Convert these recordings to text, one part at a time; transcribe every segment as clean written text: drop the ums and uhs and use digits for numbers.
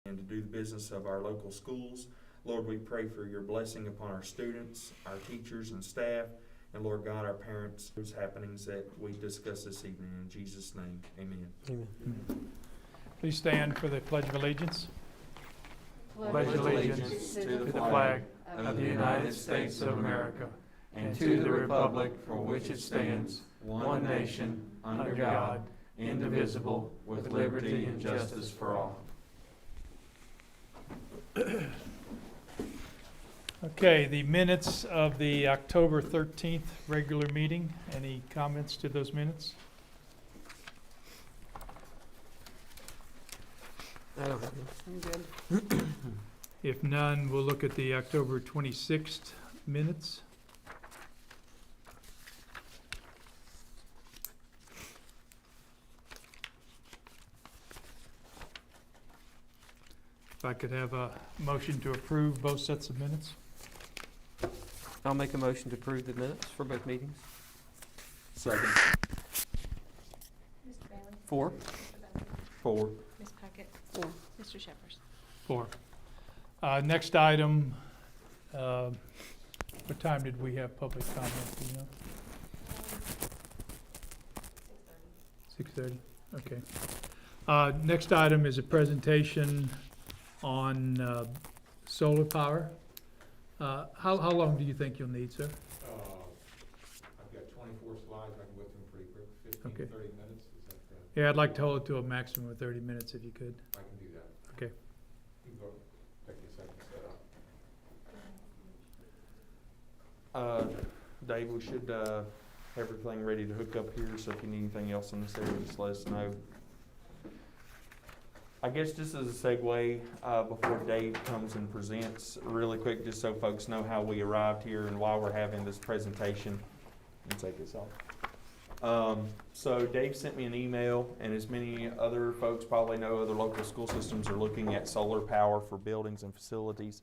and to do the business of our local schools. Lord, we pray for your blessing upon our students, our teachers and staff, and Lord God, our parents, those happenings that we discuss this evening. In Jesus' name, amen. Amen. Please stand for the Pledge of Allegiance. Pledge allegiance to the flag of the United States of America and to the republic for which it stands, one nation, under God, indivisible, with liberty and justice for all. Okay, the minutes of the October 13th regular meeting. Any comments to those minutes? I don't have any. I'm good. If none, we'll look at the October 26th minutes. If I could have a motion to approve both sets of minutes. I'll make a motion to approve the minutes for both meetings. Second. Mr. Bailey? 4. Mr. Bentley? 4. Ms. Puckett? Four. Mr. Shepherd? 4. Next item, what time did we have public comment, do you know? 6:30, okay. Next item is a presentation on solar power. How long do you think you'll need, sir? I've got 24 slides, I can go through them pretty quick, 15 Okay. to 30 minutes, is that, Yeah, I'd like to hold it to a maximum of 30 minutes if you could. I can do that. Okay. You can go, take a second to set up. Dave, we should have everything ready to hook up here, so if you need anything else in this area, just let us know. I guess just as a segue, before Dave comes and presents, really quick, just so folks know how we arrived here and why we're having this presentation. Let me take this off. So Dave sent me an email, and as many other folks probably know, other local school systems are looking at solar power for buildings and facilities.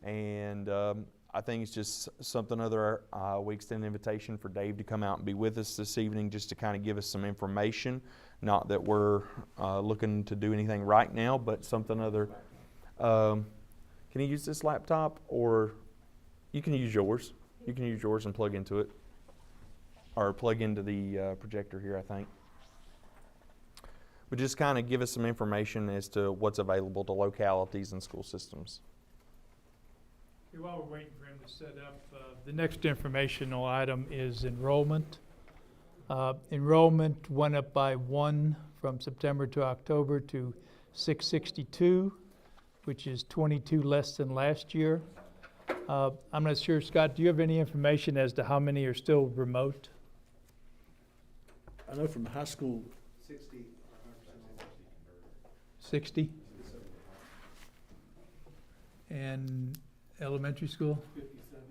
And I think it's just something other, we extend an invitation for Dave to come out and be with us this evening just to kind of give us some information. Not that we're looking to do anything right now, but something other. Can you use this laptop, or you can use yours? You can use yours and plug into it, or plug into the projector here, I think. But just kind of give us some information as to what's available to localities and school systems. While we're waiting for him to set up, the next informational item is enrollment. Enrollment went up by 1 from September to October to 662, which is 22 less than last year. I'm not sure, Scott, do you have any information as to how many are still remote? I know from high school, 60? And elementary school? 57.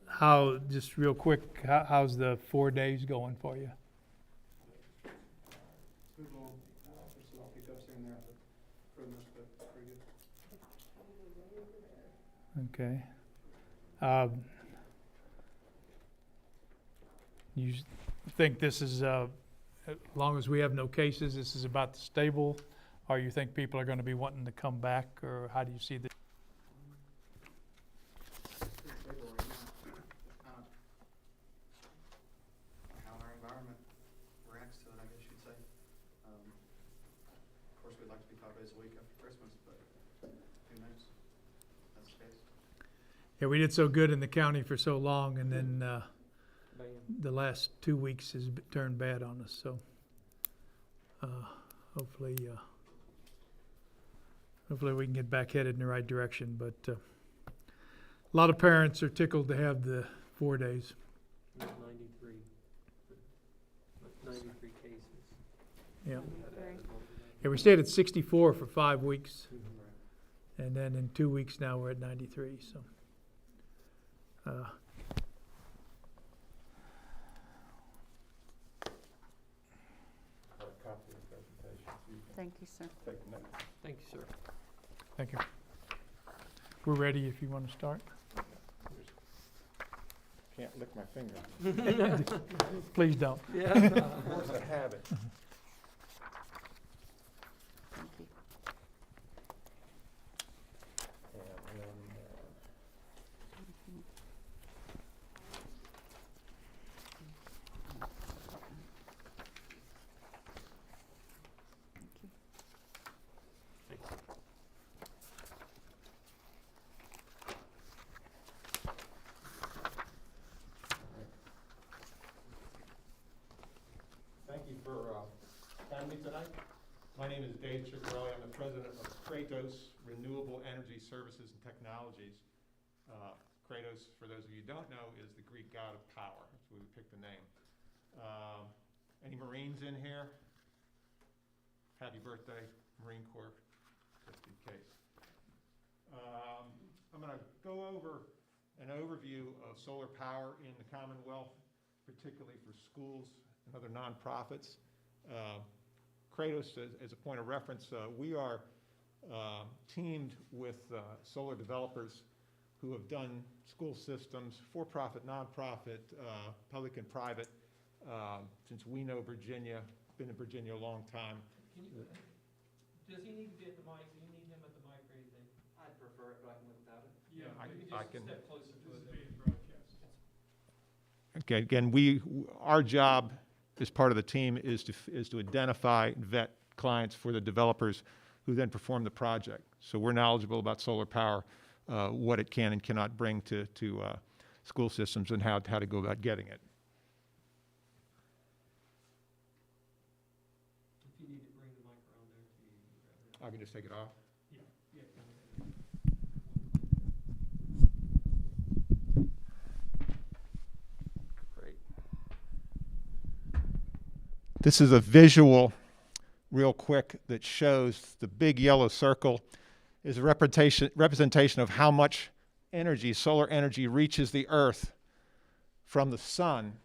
How, just real quick, how's the 4 days going for you? There's a lot of pickups here and there, but for the most part, pretty good. Okay. You think this is, as long as we have no cases, this is about stable? Or you think people are going to be wanting to come back, or how do you see this? Pretty stable right now. Kind of how our environment reacts to it, I guess you'd say. Of course, we'd like to be 5 days a week after Christmas, but who knows? That's the case. Yeah, we did so good in the county for so long, and then the last 2 weeks has turned bad on us. So hopefully we can get back headed in the right direction. But a lot of parents are tickled to have the 4 days. 93 cases. Yeah. Very. Yeah, we stayed at 64 for 5 weeks, and then in 2 weeks now we're at 93. So. Have a copy of the presentation, so you can thank you, sir. take notes. Thank you, sir. Thank you. We're ready if you want to start. Can't lick my finger. Please don't. Yeah. Force a habit. for having me tonight. My name is Dave Ciccarelli. I'm the president of Kratos Renewable Energy Services and Technologies. Kratos, for those of you who don't know, is the Greek god of power. That's why we picked the name. Any Marines in here? Happy birthday, Marine Corps, just in case. I'm going to go over an overview of solar power in the Commonwealth, particularly for schools and other nonprofits. Kratos, as a point of reference, we are teamed with solar developers who have done school systems, for-profit, nonprofit, public and private, since we know Virginia, been in Virginia a long time. Does he need to be at the mic? Do you need him at the mic or anything? I'd prefer it, but I can live without it. Yeah, I can- step closer to it. Okay, again, our job as part of the team is to identify and vet clients for the developers who then perform the project. So we're knowledgeable about solar power, what it can and cannot bring to school systems and how to go about getting it. If you need to bring the mic around there to you, grab it. I can just take it off. Yeah. Great. This is a visual, real quick, that shows the big yellow circle is a representation of how much energy, solar energy, reaches the Earth from the sun.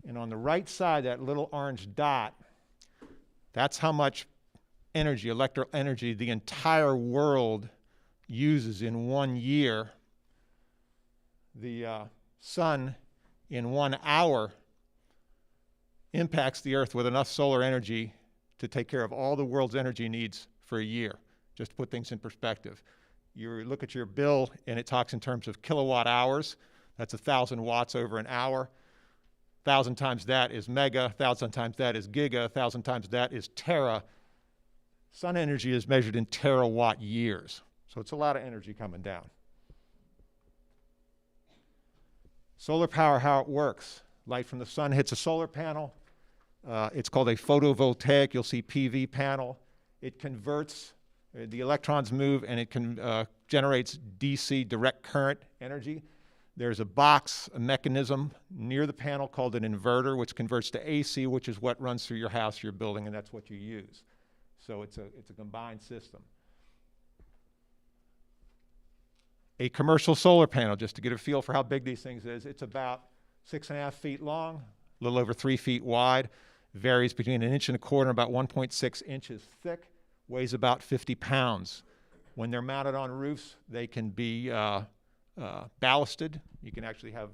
And on the right side, that little orange dot, that's how much energy, electrical energy, the entire world uses in 1 year. The sun, in 1 hour, impacts the Earth with enough solar energy to take care of all the world's energy needs for a year, just to put things in perspective. You look at your bill and it talks in terms of kilowatt hours. That's 1,000 watts over an hour. 1,000 times that is mega, 1,000 times that is giga, 1,000 times that is tera. Sun energy is measured in terawatt years. So it's a lot of energy coming down. Solar power, how it works. Light from the sun hits a solar panel. It's called a photovoltaic. You'll see PV panel. It converts, the electrons move, and it generates DC, direct current energy. There's a box, a mechanism near the panel called an inverter, which converts to AC, which is what runs through your house, your building, and that's what you use. So it's a combined system. A commercial solar panel, just to get a feel for how big these things is, it's about 6.5 feet long, a little over 3 feet wide, varies between 1.25 inches and about 1.6 inches thick, weighs about 50 pounds. When they're mounted on roofs, they can be ballasted. You can actually have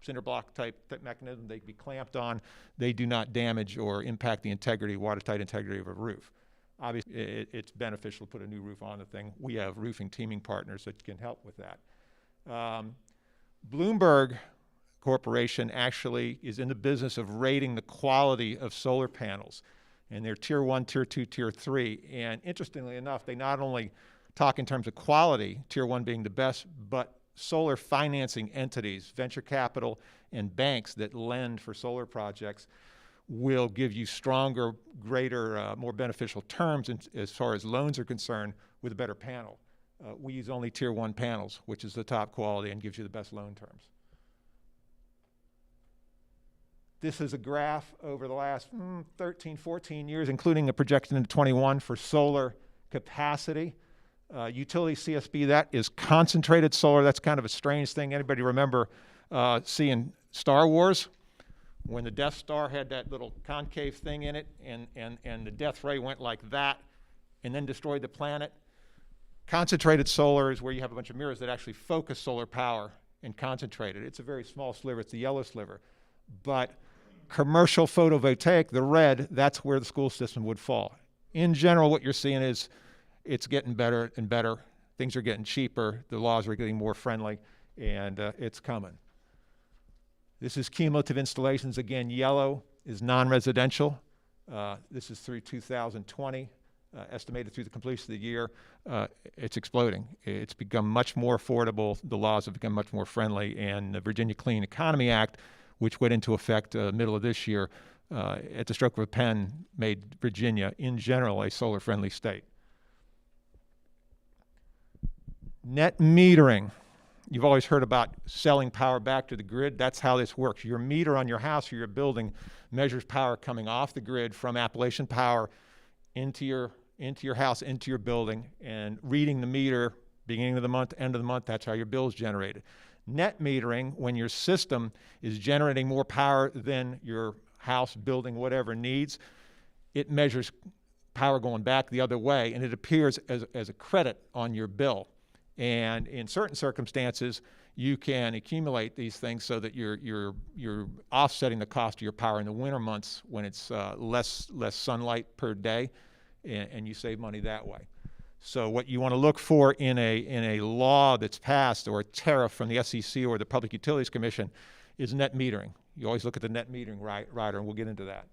cinder block type mechanism. They can be clamped on. They do not damage or impact the integrity, watertight integrity of a roof. Obviously, it's beneficial to put a new roof on the thing. We have roofing teaming partners that can help with that. Bloomberg Corporation actually is in the business of rating the quality of solar panels. And they're tier 1, tier 2, tier 3. And interestingly enough, they not only talk in terms of quality, tier 1 being the best, but solar financing entities, venture capital, and banks that lend for solar projects will give you stronger, greater, more beneficial terms as far as loans are concerned with a better panel. We use only tier 1 panels, which is the top quality and gives you the best loan terms. This is a graph over the last 13, 14 years, including a projection into 21 for solar capacity. Utility CSB, that is concentrated solar. That's kind of a strange thing. Anybody remember seeing Star Wars? When the Death Star had that little concave thing in it and the death ray went like that and then destroyed the planet? Concentrated solar is where you have a bunch of mirrors that actually focus solar power and concentrate it. It's a very small sliver. It's the yellow sliver. But commercial photovoltaic, the red, that's where the school system would fall. In general, what you're seeing is it's getting better and better. Things are getting cheaper. The laws are getting more friendly, and it's coming. This is cumulative installations. Again, yellow is non-residential. This is through 2020, estimated through the completion of the year. It's exploding. It's become much more affordable. The laws have become much more friendly, and the Virginia Clean Economy Act, which went into effect middle of this year, at the stroke of a pen, made Virginia, in general, a solar-friendly state. Net metering. You've always heard about selling power back to the grid. That's how this works. Your meter on your house or your building measures power coming off the grid from Appalachian Power into your house, into your building, and reading the meter beginning of the month, end of the month. That's how your bill is generated. Net metering, when your system is generating more power than your house, building, whatever needs, it measures power going back the other way, and it appears as a credit on your bill. And in certain circumstances, you can accumulate these things so that you're offsetting the cost of your power in the winter months when it's less sunlight per day, and you save money that way. So what you want to look for in a law that's passed, or a tariff from the SEC or the Public Utilities Commission, is net metering. You always look at the net metering rider, and we'll get into that.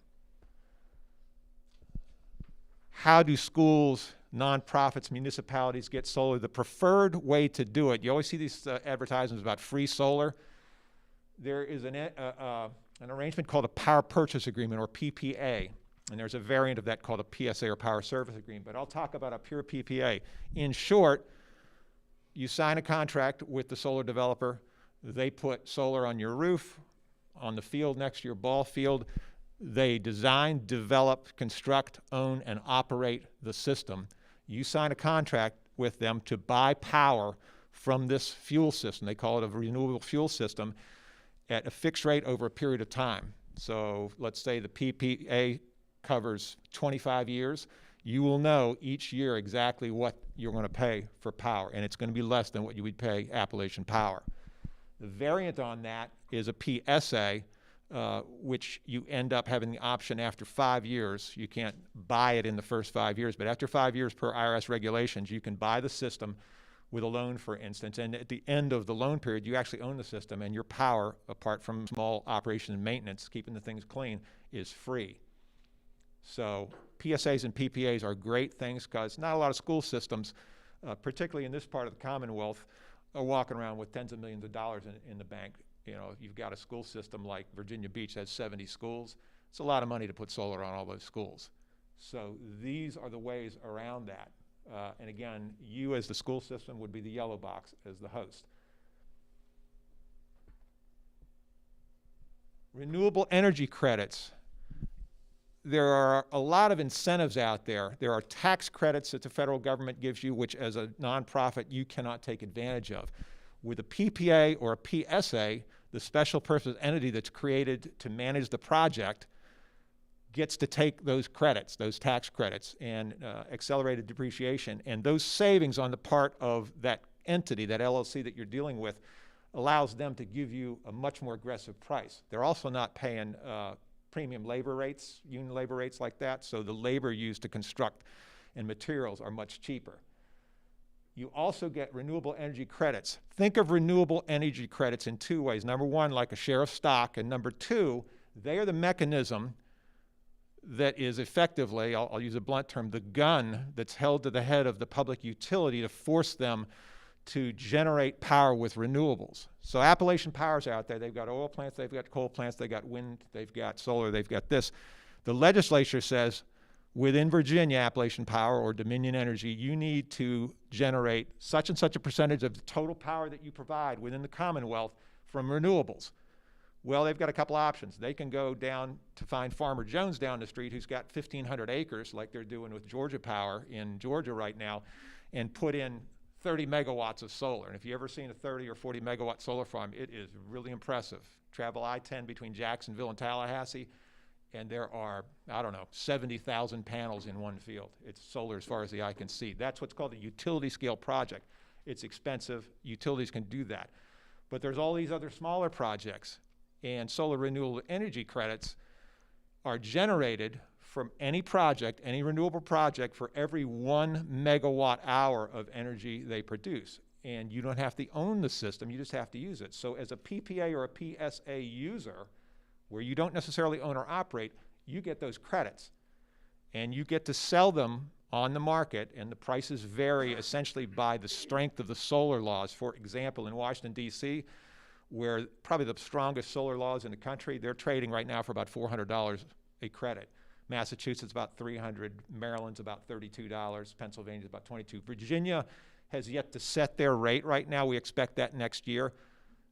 How do schools, nonprofits, municipalities get solar? The preferred way to do it, you always see these advertisements about free solar. There is an arrangement called a power purchase agreement, or PPA, and there's a variant of that called a PSA, or power service agreement, but I'll talk about a pure PPA. In short, you sign a contract with the solar developer. They put solar on your roof, on the field next to your ball field. They design, develop, construct, own, and operate the system. You sign a contract with them to buy power from this fuel system. They call it a renewable fuel system, at a fixed rate over a period of time. So let's say the PPA covers 25 years. You will know each year exactly what you're going to pay for power, and it's going to be less than what you would pay Appalachian Power. The variant on that is a PSA, which you end up having the option after 5 years. You can't buy it in the first 5 years, but after 5 years per IRS regulations, you can buy the system with a loan, for instance, and at the end of the loan period, you actually own the system, and your power, apart from small operation and maintenance, keeping the things clean, is free. So PSAs and PPAs are great things, because not a lot of school systems, particularly in this part of the Commonwealth, are walking around with tens of millions of dollars in the bank. You know, you've got a school system like Virginia Beach has 70 schools. It's a lot of money to put solar on all those schools. So these are the ways around that. And again, you as the school system would be the yellow box as the host. Renewable energy credits. There are a lot of incentives out there. There are tax credits that the federal government gives you, which as a nonprofit you cannot take advantage of. With a PPA or a PSA, the special purpose entity that's created to manage the project gets to take those credits, those tax credits, and accelerated depreciation. And those savings on the part of that entity, that LLC that you're dealing with, allows them to give you a much more aggressive price. They're also not paying premium labor rates, union labor rates like that, so the labor used to construct and materials are much cheaper. You also get renewable energy credits. Think of renewable energy credits in two ways. Number one, like a share of stock, and number two, they are the mechanism that is effectively, I'll use a blunt term, the gun that's held to the head of the public utility to force them to generate power with renewables. So Appalachian Power's out there. They've got oil plants, they've got coal plants, they've got wind, they've got solar, they've got this. The legislature says, within Virginia, Appalachian Power or Dominion Energy, you need to generate such and such a percentage of the total power that you provide within the Commonwealth from renewables. Well, they've got a couple options. They can go down to find Farmer Jones down the street, who's got 1,500 acres, like they're doing with Georgia Power in Georgia right now, and put in 30 megawatts of solar. And if you've ever seen a 30 or 40 megawatt solar farm, it is really impressive. Travel I-10 between Jacksonville and Tallahassee, and there are, I don't know, 70,000 panels in one field. It's solar as far as the eye can see. That's what's called a utility scale project. It's expensive. Utilities can do that. But there's all these other smaller projects, and solar renewable energy credits are generated from any project, any renewable project, for every 1 megawatt hour of energy they produce. And you don't have to own the system, you just have to use it. So as a PPA or a PSA user, where you don't necessarily own or operate, you get those credits. And you get to sell them on the market, and the prices vary essentially by the strength of the solar laws. For example, in Washington, D.C., where probably the strongest solar laws in the country, they're trading right now for about $400 a credit. Massachusetts about $300, Maryland's about $32, Pennsylvania's about $22. Virginia has yet to set their rate right now. We expect that next year.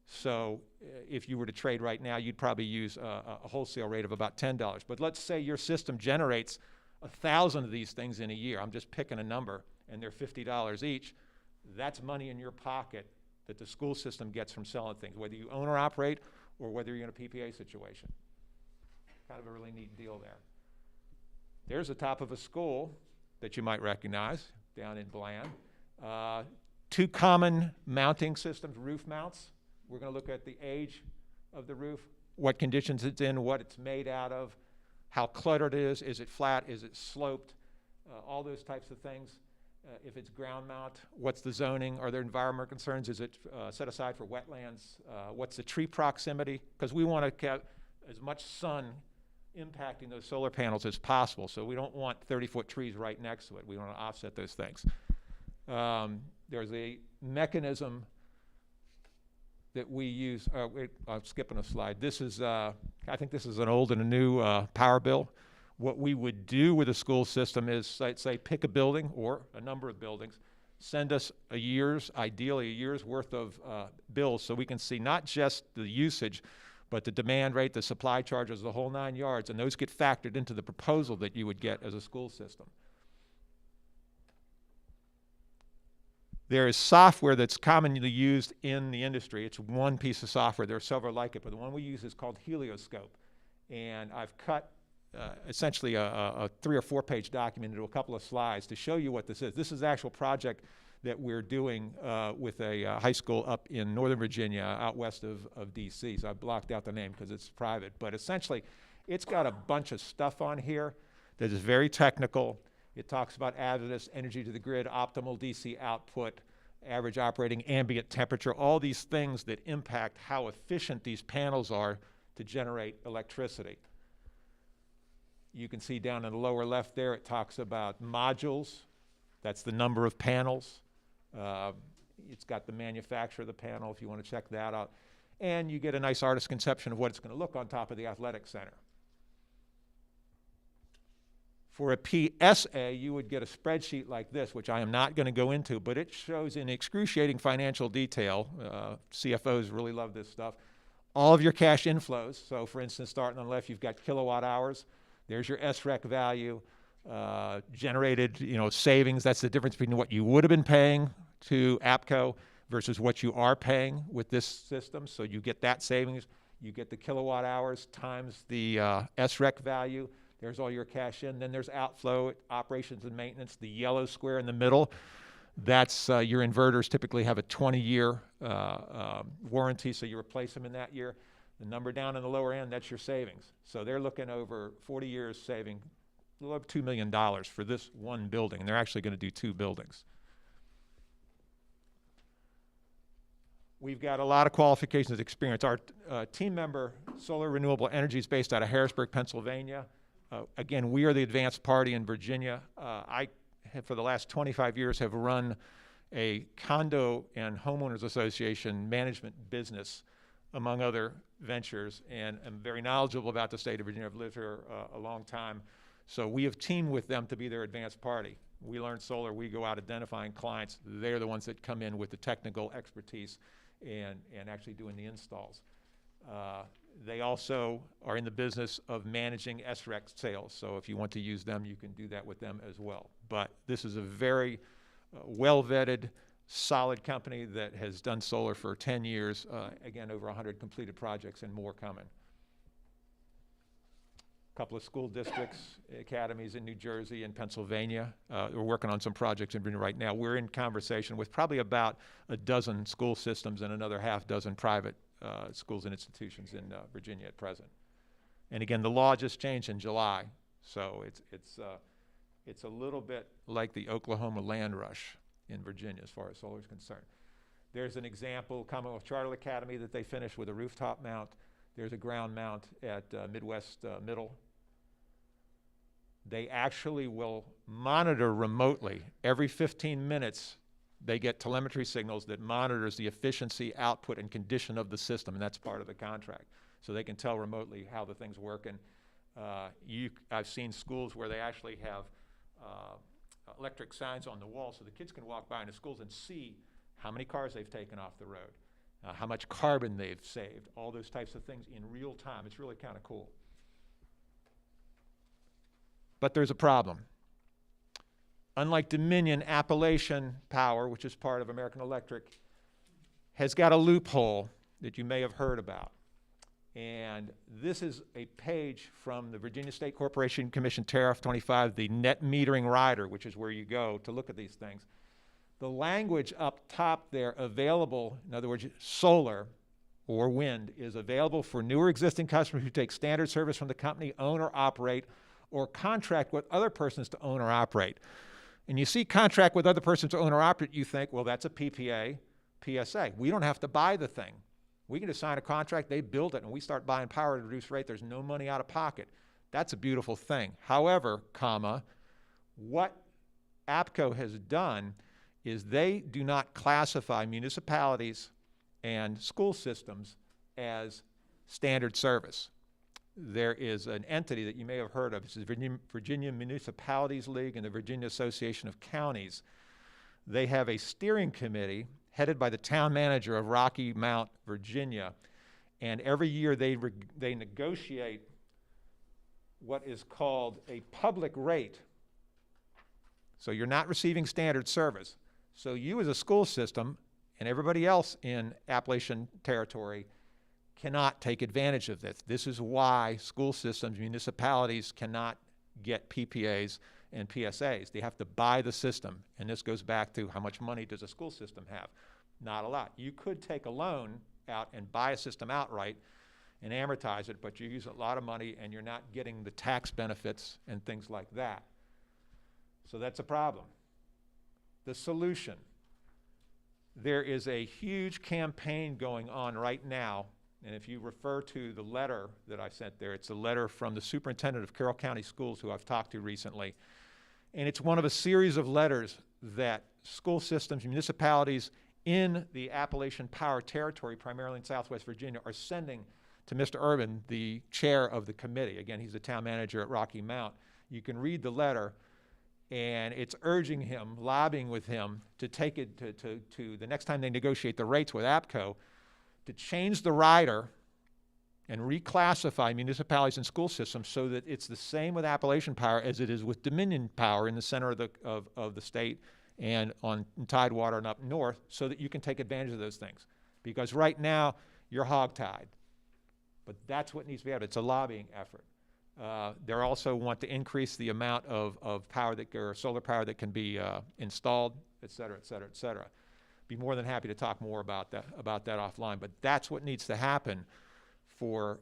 So if you were to trade right now, you'd probably use a wholesale rate of about $10. But let's say your system generates 1,000 of these things in a year. I'm just picking a number, and they're $50 each. That's money in your pocket that the school system gets from selling things, whether you own or operate or whether you're in a PPA situation. Kind of a really neat deal there. There's the top of a school that you might recognize down in Bland. Two common mounting systems, roof mounts. We're going to look at the age of the roof, what conditions it's in, what it's made out of, how cluttered it is it flat, is it sloped, all those types of things. If it's ground mount, what's the zoning? Are there environmental concerns? Is it set aside for wetlands? What's the tree proximity? Because we want to have as much sun impacting those solar panels as possible. So we don't want 30-foot trees right next to it. We want to offset those things. There's a mechanism that we use. I'm skipping a slide. This is, I think this is an old and a new power bill. What we would do with a school system is, say, pick a building or a number of buildings, send us ideally a year's worth of bills so we can see not just the usage, but the demand rate, the supply charges, the whole 9 yards, and those get factored into the proposal that you would get as a school system. There is software that's commonly used in the industry. It's one piece of software. There are several like it, but the one we use is called Helioscope. And I've cut essentially a 3 or 4 page document into a couple of slides to show you what this is. This is the actual project that we're doing with a high school up in Northern Virginia, out west of DC. So I blocked out the name because it's private. But essentially, it's got a bunch of stuff on here that is very technical. It talks about hazardous, energy to the grid, optimal DC output, average operating ambient temperature, all these things that impact how efficient these panels are to generate electricity. You can see down in the lower left there, it talks about modules. That's the number of panels. It's got the manufacturer of the panel if you want to check that out. And you get a nice artist's conception of what it's going to look on top of the athletic center. For a PSA, you would get a spreadsheet like this, which I am not going to go into, but it shows in excruciating financial detail. CFOs really love this stuff. All of your cash inflows. So for instance, starting on the left, you've got kilowatt hours. There's your SREC value, generated, savings. That's the difference between what you would have been paying to APCO versus what you are paying with this system. So you get that savings. You get the kilowatt hours times the SREC value. There's all your cash in. Then there's outflow, operations and maintenance, the yellow square in the middle. That's your inverters typically have a 20-year warranty, so you replace them in that year. The number down in the lower end, that's your savings. So they're looking over 40 years saving a little over $2 million for this one building, and they're actually going to do 2 buildings. We've got a lot of qualifications and experience. Our team member, Solar Renewable Energy, is based out of Harrisburg, Pennsylvania. Again, we are the advanced party in Virginia. I have, for the last 25 years, have run a condo and homeowners association management business, among other ventures, and I'm very knowledgeable about the state of Virginia. I've lived here a long time. So we have teamed with them to be their advanced party. We learn solar, we go out identifying clients. They're the ones that come in with the technical expertise and actually doing the installs. They also are in the business of managing SREC sales. So if you want to use them, you can do that with them as well. But this is a very well-vetted, solid company that has done solar for 10 years. Again, over 100 completed projects and more coming. A couple of school districts, academies in New Jersey and Pennsylvania. We're working on some projects in Virginia right now. We're in conversation with probably about a dozen school systems and another half dozen private schools and institutions in Virginia at present. And again, the law just changed in July, so it's a little bit like the Oklahoma land rush in Virginia as far as solar is concerned. There's an example, Commonwealth Charter Academy, that they finished with a rooftop mount. There's a ground mount at Midwest Middle. They actually will monitor remotely. Every 15 minutes, they get telemetry signals that monitors the efficiency, output, and condition of the system, and that's part of the contract. So they can tell remotely how the thing's working. I've seen schools where they actually have electric signs on the wall so the kids can walk by in the schools and see how many cars they've taken off the road, how much carbon they've saved, all those types of things in real time. It's really kind of cool. But there's a problem. Unlike Dominion, Appalachian Power, which is part of American Electric, has got a loophole that you may have heard about. And this is a page from the Virginia State Corporation Commission Tariff 25, the net metering rider, which is where you go to look at these things. The language up top there, available, in other words, solar or wind, is available for new or existing customers who take standard service from the company, own or operate, or contract with other persons to own or operate. And you see contract with other persons to own or operate, you think, well, that's a PPA, PSA. We don't have to buy the thing. We can just sign a contract, they build it, and we start buying power at a reduced rate. There's no money out of pocket. That's a beautiful thing. However, what APCO has done is they do not classify municipalities and school systems as standard service. There is an entity that you may have heard of. This is Virginia Municipalities League and the Virginia Association of Counties. They have a steering committee headed by the town manager of Rocky Mount, Virginia, and every year they negotiate what is called a public rate. So you're not receiving standard service. So you as a school system and everybody else in Appalachian territory cannot take advantage of this. This is why school systems, municipalities cannot get PPAs and PSAs. They have to buy the system. And this goes back to how much money does a school system have? Not a lot. You could take a loan out and buy a system outright and amortize it, but you use a lot of money and you're not getting the tax benefits and things like that. So that's a problem. The solution. There is a huge campaign going on right now, and if you refer to the letter that I sent there, it's a letter from the superintendent of Carroll County Schools who I've talked to recently. And it's one of a series of letters that school systems, municipalities in the Appalachian Power Territory, primarily in Southwest Virginia, are sending to Mr. Urban, the chair of the committee. Again, he's the town manager at Rocky Mount. You can read the letter, and it's urging him, lobbying with him to take it to the next time they negotiate the rates with APCO, to change the rider and reclassify municipalities and school systems so that it's the same with Appalachian Power as it is with Dominion Power in the center of the state and on Tidewater and up north, so that you can take advantage of those things. Because right now, you're hogtied. But that's what needs to be happening. It's a lobbying effort. They also want to increase the amount of power or solar power that can be installed, et cetera, et cetera, et cetera. Be more than happy to talk more about that offline. But that's what needs to happen for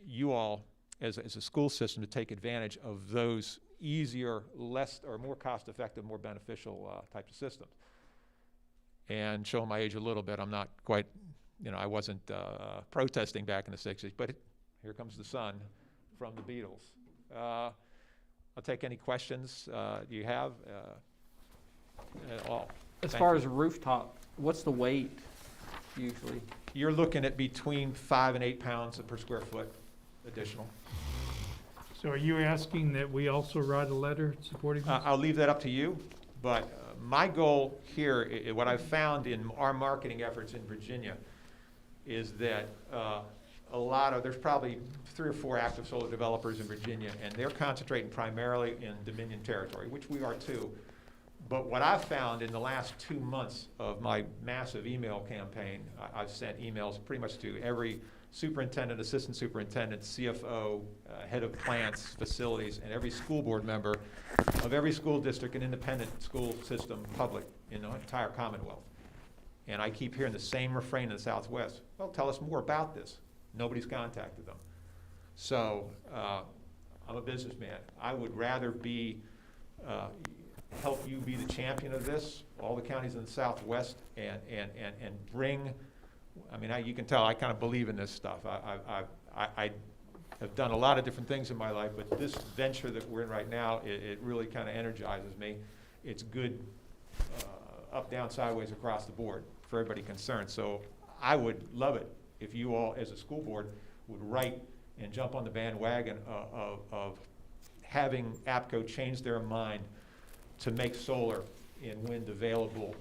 you all as a school system to take advantage of those easier, less, or more cost-effective, more beneficial types of systems. And showing my age a little bit, I'm not quite, I wasn't protesting back in the 60s, but here comes the sun from the Beatles. I'll take any questions you have at all. As Thank far you. as rooftop, what's the weight usually? You're looking at between 5 and 8 pounds per square foot additional. So are you asking that we also write a letter supporting this? I'll leave that up to you, but my goal here, what I've found in our marketing efforts in Virginia, is that there's probably 3 or 4 active solar developers in Virginia, and they're concentrating primarily in Dominion territory, which we are too. But what I've found in the last 2 months of my massive email campaign, I've sent emails pretty much to every superintendent, assistant superintendent, CFO, head of plants, facilities, and every school board member of every school district and independent school system public in the entire Commonwealth. And I keep hearing the same refrain in the Southwest. Well, tell us more about this. Nobody's contacted them. So I'm a businessman. I would rather help you be the champion of this, all the counties in the Southwest, and bring, you can tell I kind of believe in this stuff. I have done a lot of different things in my life, but this venture that we're in right now, it really kind of energizes me. It's good up, down, sideways, across the board for everybody concerned. So I would love it if you all, as a school board, would write and jump on the bandwagon of having APCO change their mind to make solar and wind available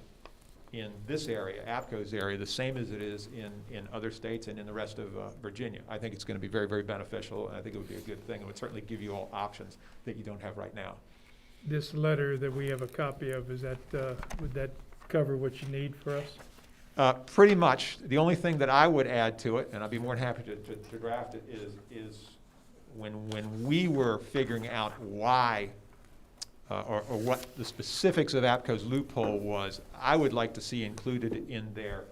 in this area, APCO's area, the same as it is in other states and in the rest of Virginia. I think it's going to be very, very beneficial, and I think it would be a good thing. It would certainly give you all options that you don't have right now. This letter that we have a copy of, is that, would that cover what you need for us? Pretty much. The only thing that I would add to it, and I'd be more than happy to draft it, is when we were figuring out why or what the specifics of APCO's loophole was, I would like to see included in there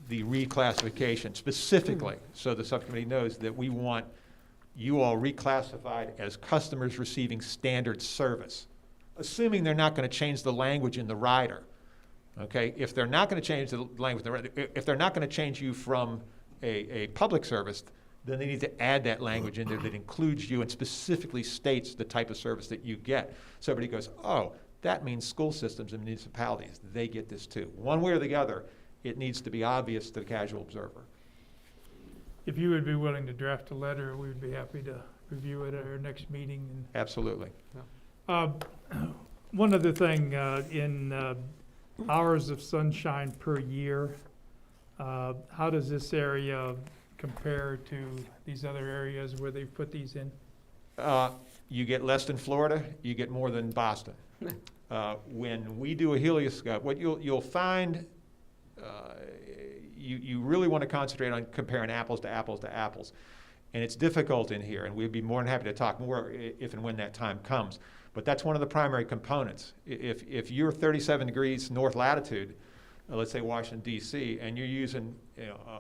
the reclassification specifically, so the subcommittee knows that we want you all reclassified as customers receiving standard service, assuming they're not going to change the language in the rider. Okay, if they're not going to change the language, if they're not going to change you from a public service, then they need to add that language in there that includes you and specifically states the type of service that you get. So everybody goes, oh, that means school systems and municipalities, they get this too. One way or the other, it needs to be obvious to the casual observer. If you would be willing to draft a letter, we would be happy to review it at our next meeting. Absolutely. One other thing, in hours of sunshine per year, how does this area compare to these other areas where they've put these in? You get less than Florida, you get more than Boston. When we do a helioscope, what you'll find, you really want to concentrate on comparing apples to apples to apples. And it's difficult in here, and we'd be more than happy to talk more if and when that time comes. But that's one of the primary components. If you're 37 degrees north latitude, let's say Washington, D.C., and you're using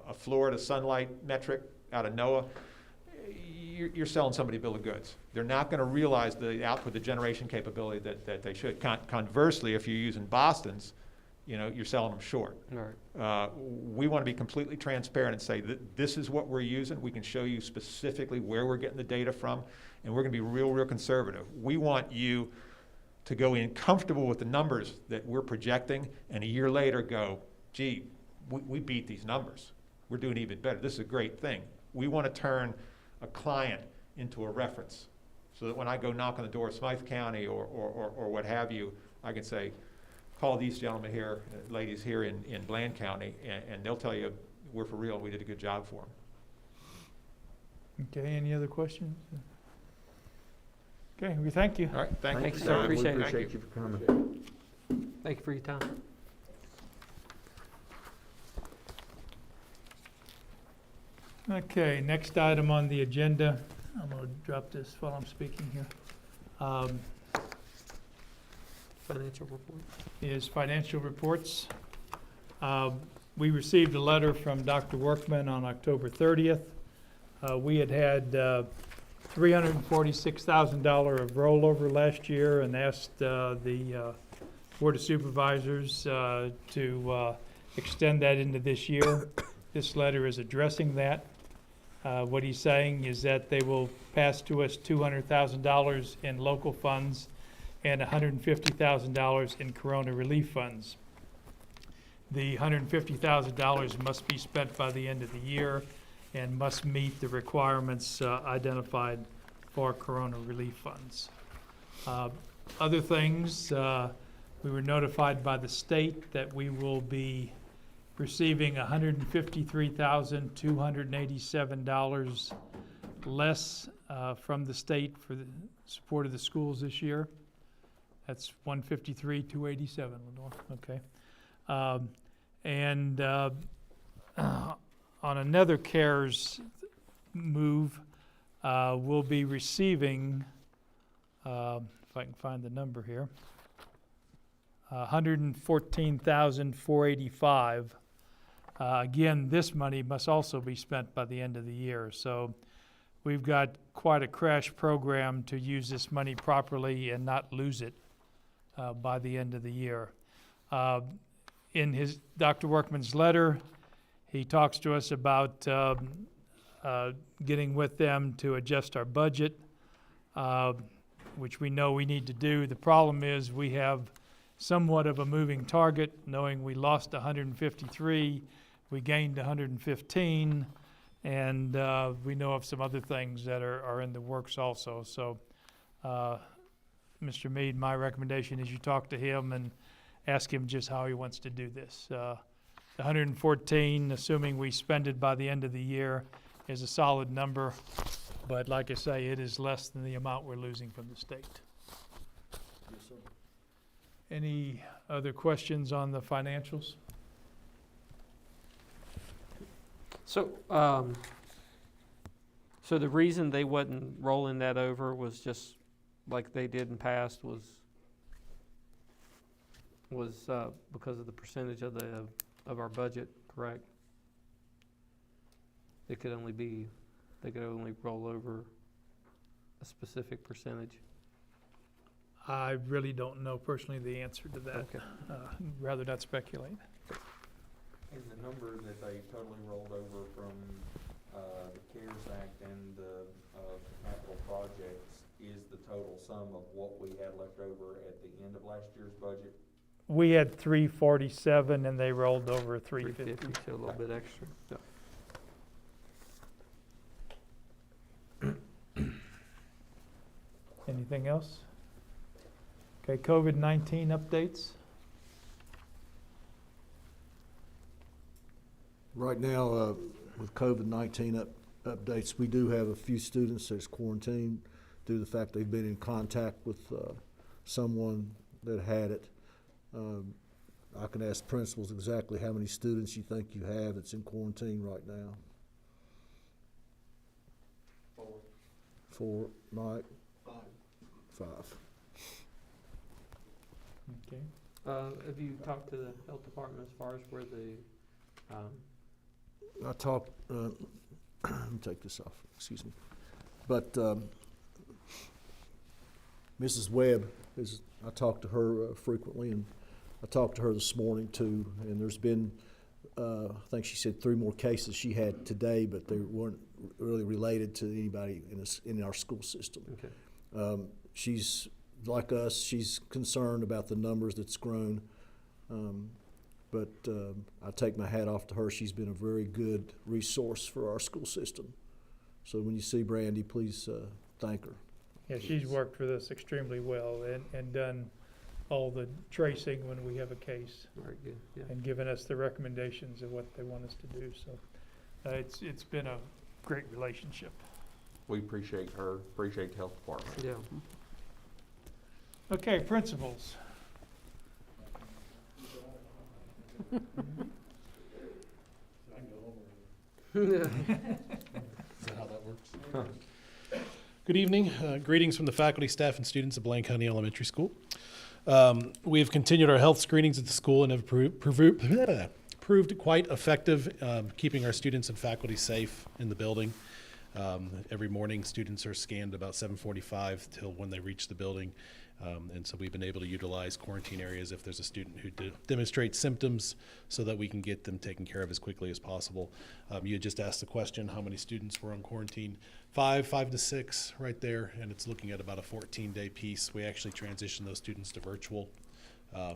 a Florida sunlight metric out of NOAA, you're selling somebody a bill of goods. They're not going to realize the output, the generation capability that they should. Conversely, if you're using Boston's, you're selling them short. Right. We want to be completely transparent and say that this is what we're using. We can show you specifically where we're getting the data from, and we're going to be real conservative. We want you to go in comfortable with the numbers that we're projecting, and a year later go, gee, we beat these numbers. We're doing even better. This is a great thing. We want to turn a client into a reference so that when I go knock on the door of Smythe County or what have you, I can say, call these gentlemen here, ladies here in Bland County, and they'll tell you we're for real, we did a good job for them. Okay, any other questions? Okay, we thank you. All right, thank you. Thanks, for sir. your time. Appreciate it. Thank Appreciate you for coming. Thank you for your time. Okay, next item on the agenda, I'm going to drop this while I'm speaking here, Financial report. is financial reports. We received a letter from Dr. Workman on October 30th. We had $346,000 of rollover last year and asked the Board of Supervisors to extend that into this year. This letter is addressing that. What he's saying is that they will pass to us $200,000 in local funds and $150,000 in Corona relief funds. The $150,000 must be spent by the end of the year and must meet the requirements identified for Corona relief funds. Other things, we were notified by the state that we will be receiving $153,287 less from the state for the support of the schools this year. That's $153,287, Lenore. Okay. And on another CARES move, we'll be receiving, if I can find the number here, $114,485. Again, this money must also be spent by the end of the year. So we've got quite a crash program to use this money properly and not lose it by the end of the year. In his Dr. Workman's letter, he talks to us about getting with them to adjust our budget, which we know we need to do. The problem is we have somewhat of a moving target, knowing we lost 153, we gained 115. And we know of some other things that are in the works also. So, Mr. Mead, my recommendation is you talk to him and ask him just how he wants to do this. The 114, assuming we spend it by the end of the year, is a solid number. But like I say, it is less than the amount we're losing from the state. Any other questions on the financials? So, so the reason they wasn't rolling that over was just like they did in past was because of the percentage of our budget, correct? They could only roll over a specific percentage. I really don't know personally the answer to that. Okay. Rather not speculate. And the number that they totally rolled over from the CARES Act and the capital projects is the total sum of what we had left over at the end of last year's budget? We had 347 and they rolled over 350. So a little bit extra. Yeah. Anything else? Okay, COVID-19 updates. Right now, with COVID-19 updates, we do have a few students that's quarantined due to the fact they've been in contact with someone that had it. I can ask principals exactly how many students you think you have that's in quarantine right now. 4, Mike? 5. Okay. Have you talked to the health department as far as where the I talked, let me take this off, excuse me. But Mrs. Webb, I talk to her frequently, and I talked to her this morning too, and there's been, I think she said 3 more cases she had today, but they weren't really related to anybody in our school system. Okay. She's, like us, she's concerned about the numbers that's grown. But I take my hat off to her. She's been a very good resource for our school system. So when you see Brandy, please thank her. Yeah, she's worked with us extremely well and done all the tracing when we have a case Very good. Yeah. and given us the recommendations of what they want us to do. So it's been a great relationship. We appreciate her, appreciate the health department. Yeah. Okay, principals. Good evening. Greetings from the faculty, staff, and students at Blaine County Elementary School. We have continued our health screenings at the school and have proved quite effective keeping our students and faculty safe in the building. Every morning, students are scanned about 7:45 till when they reach the building. And so we've been able to utilize quarantine areas if there's a student who demonstrates symptoms so that we can get them taken care of as quickly as possible. You had just asked the question, how many students were on quarantine? 5 to 6 right there, and it's looking at about a 14-day piece. We actually transitioned those students to virtual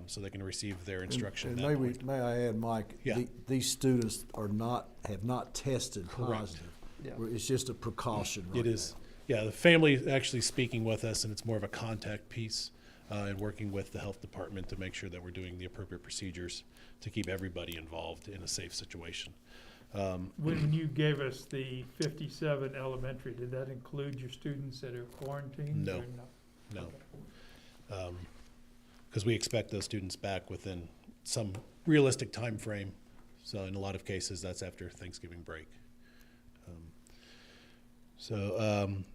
so they can receive their instruction. And may I add, Mike, Yeah. these students have not tested Correct. positive. Yeah. It's just a precaution right It is. Yeah, the family is actually speaking with us, and it's more of a contact piece and working with the health department to make sure that we're doing the appropriate procedures to keep everybody involved in a safe situation. When you gave us the 57 elementary, did that include your students that are quarantined? No. or No. Because we expect those students back within some realistic time frame. So in a lot of cases, that's after Thanksgiving break.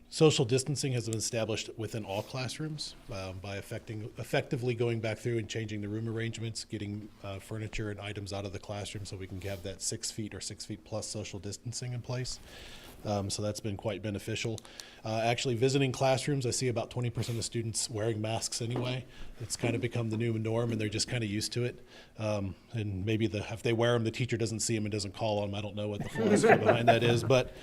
Social distancing has been established within all classrooms by effectively going back through and changing the room arrangements, getting furniture and items out of the classroom so we can have that 6 feet or 6 feet plus social distancing in place. So that's been quite beneficial. Actually visiting classrooms, I see about 20% of students wearing masks anyway. It's kind of become the new norm and they're just kind of used to it. And maybe if they wear them, the teacher doesn't see them and doesn't call them. I don't know what the philosophy behind that is, but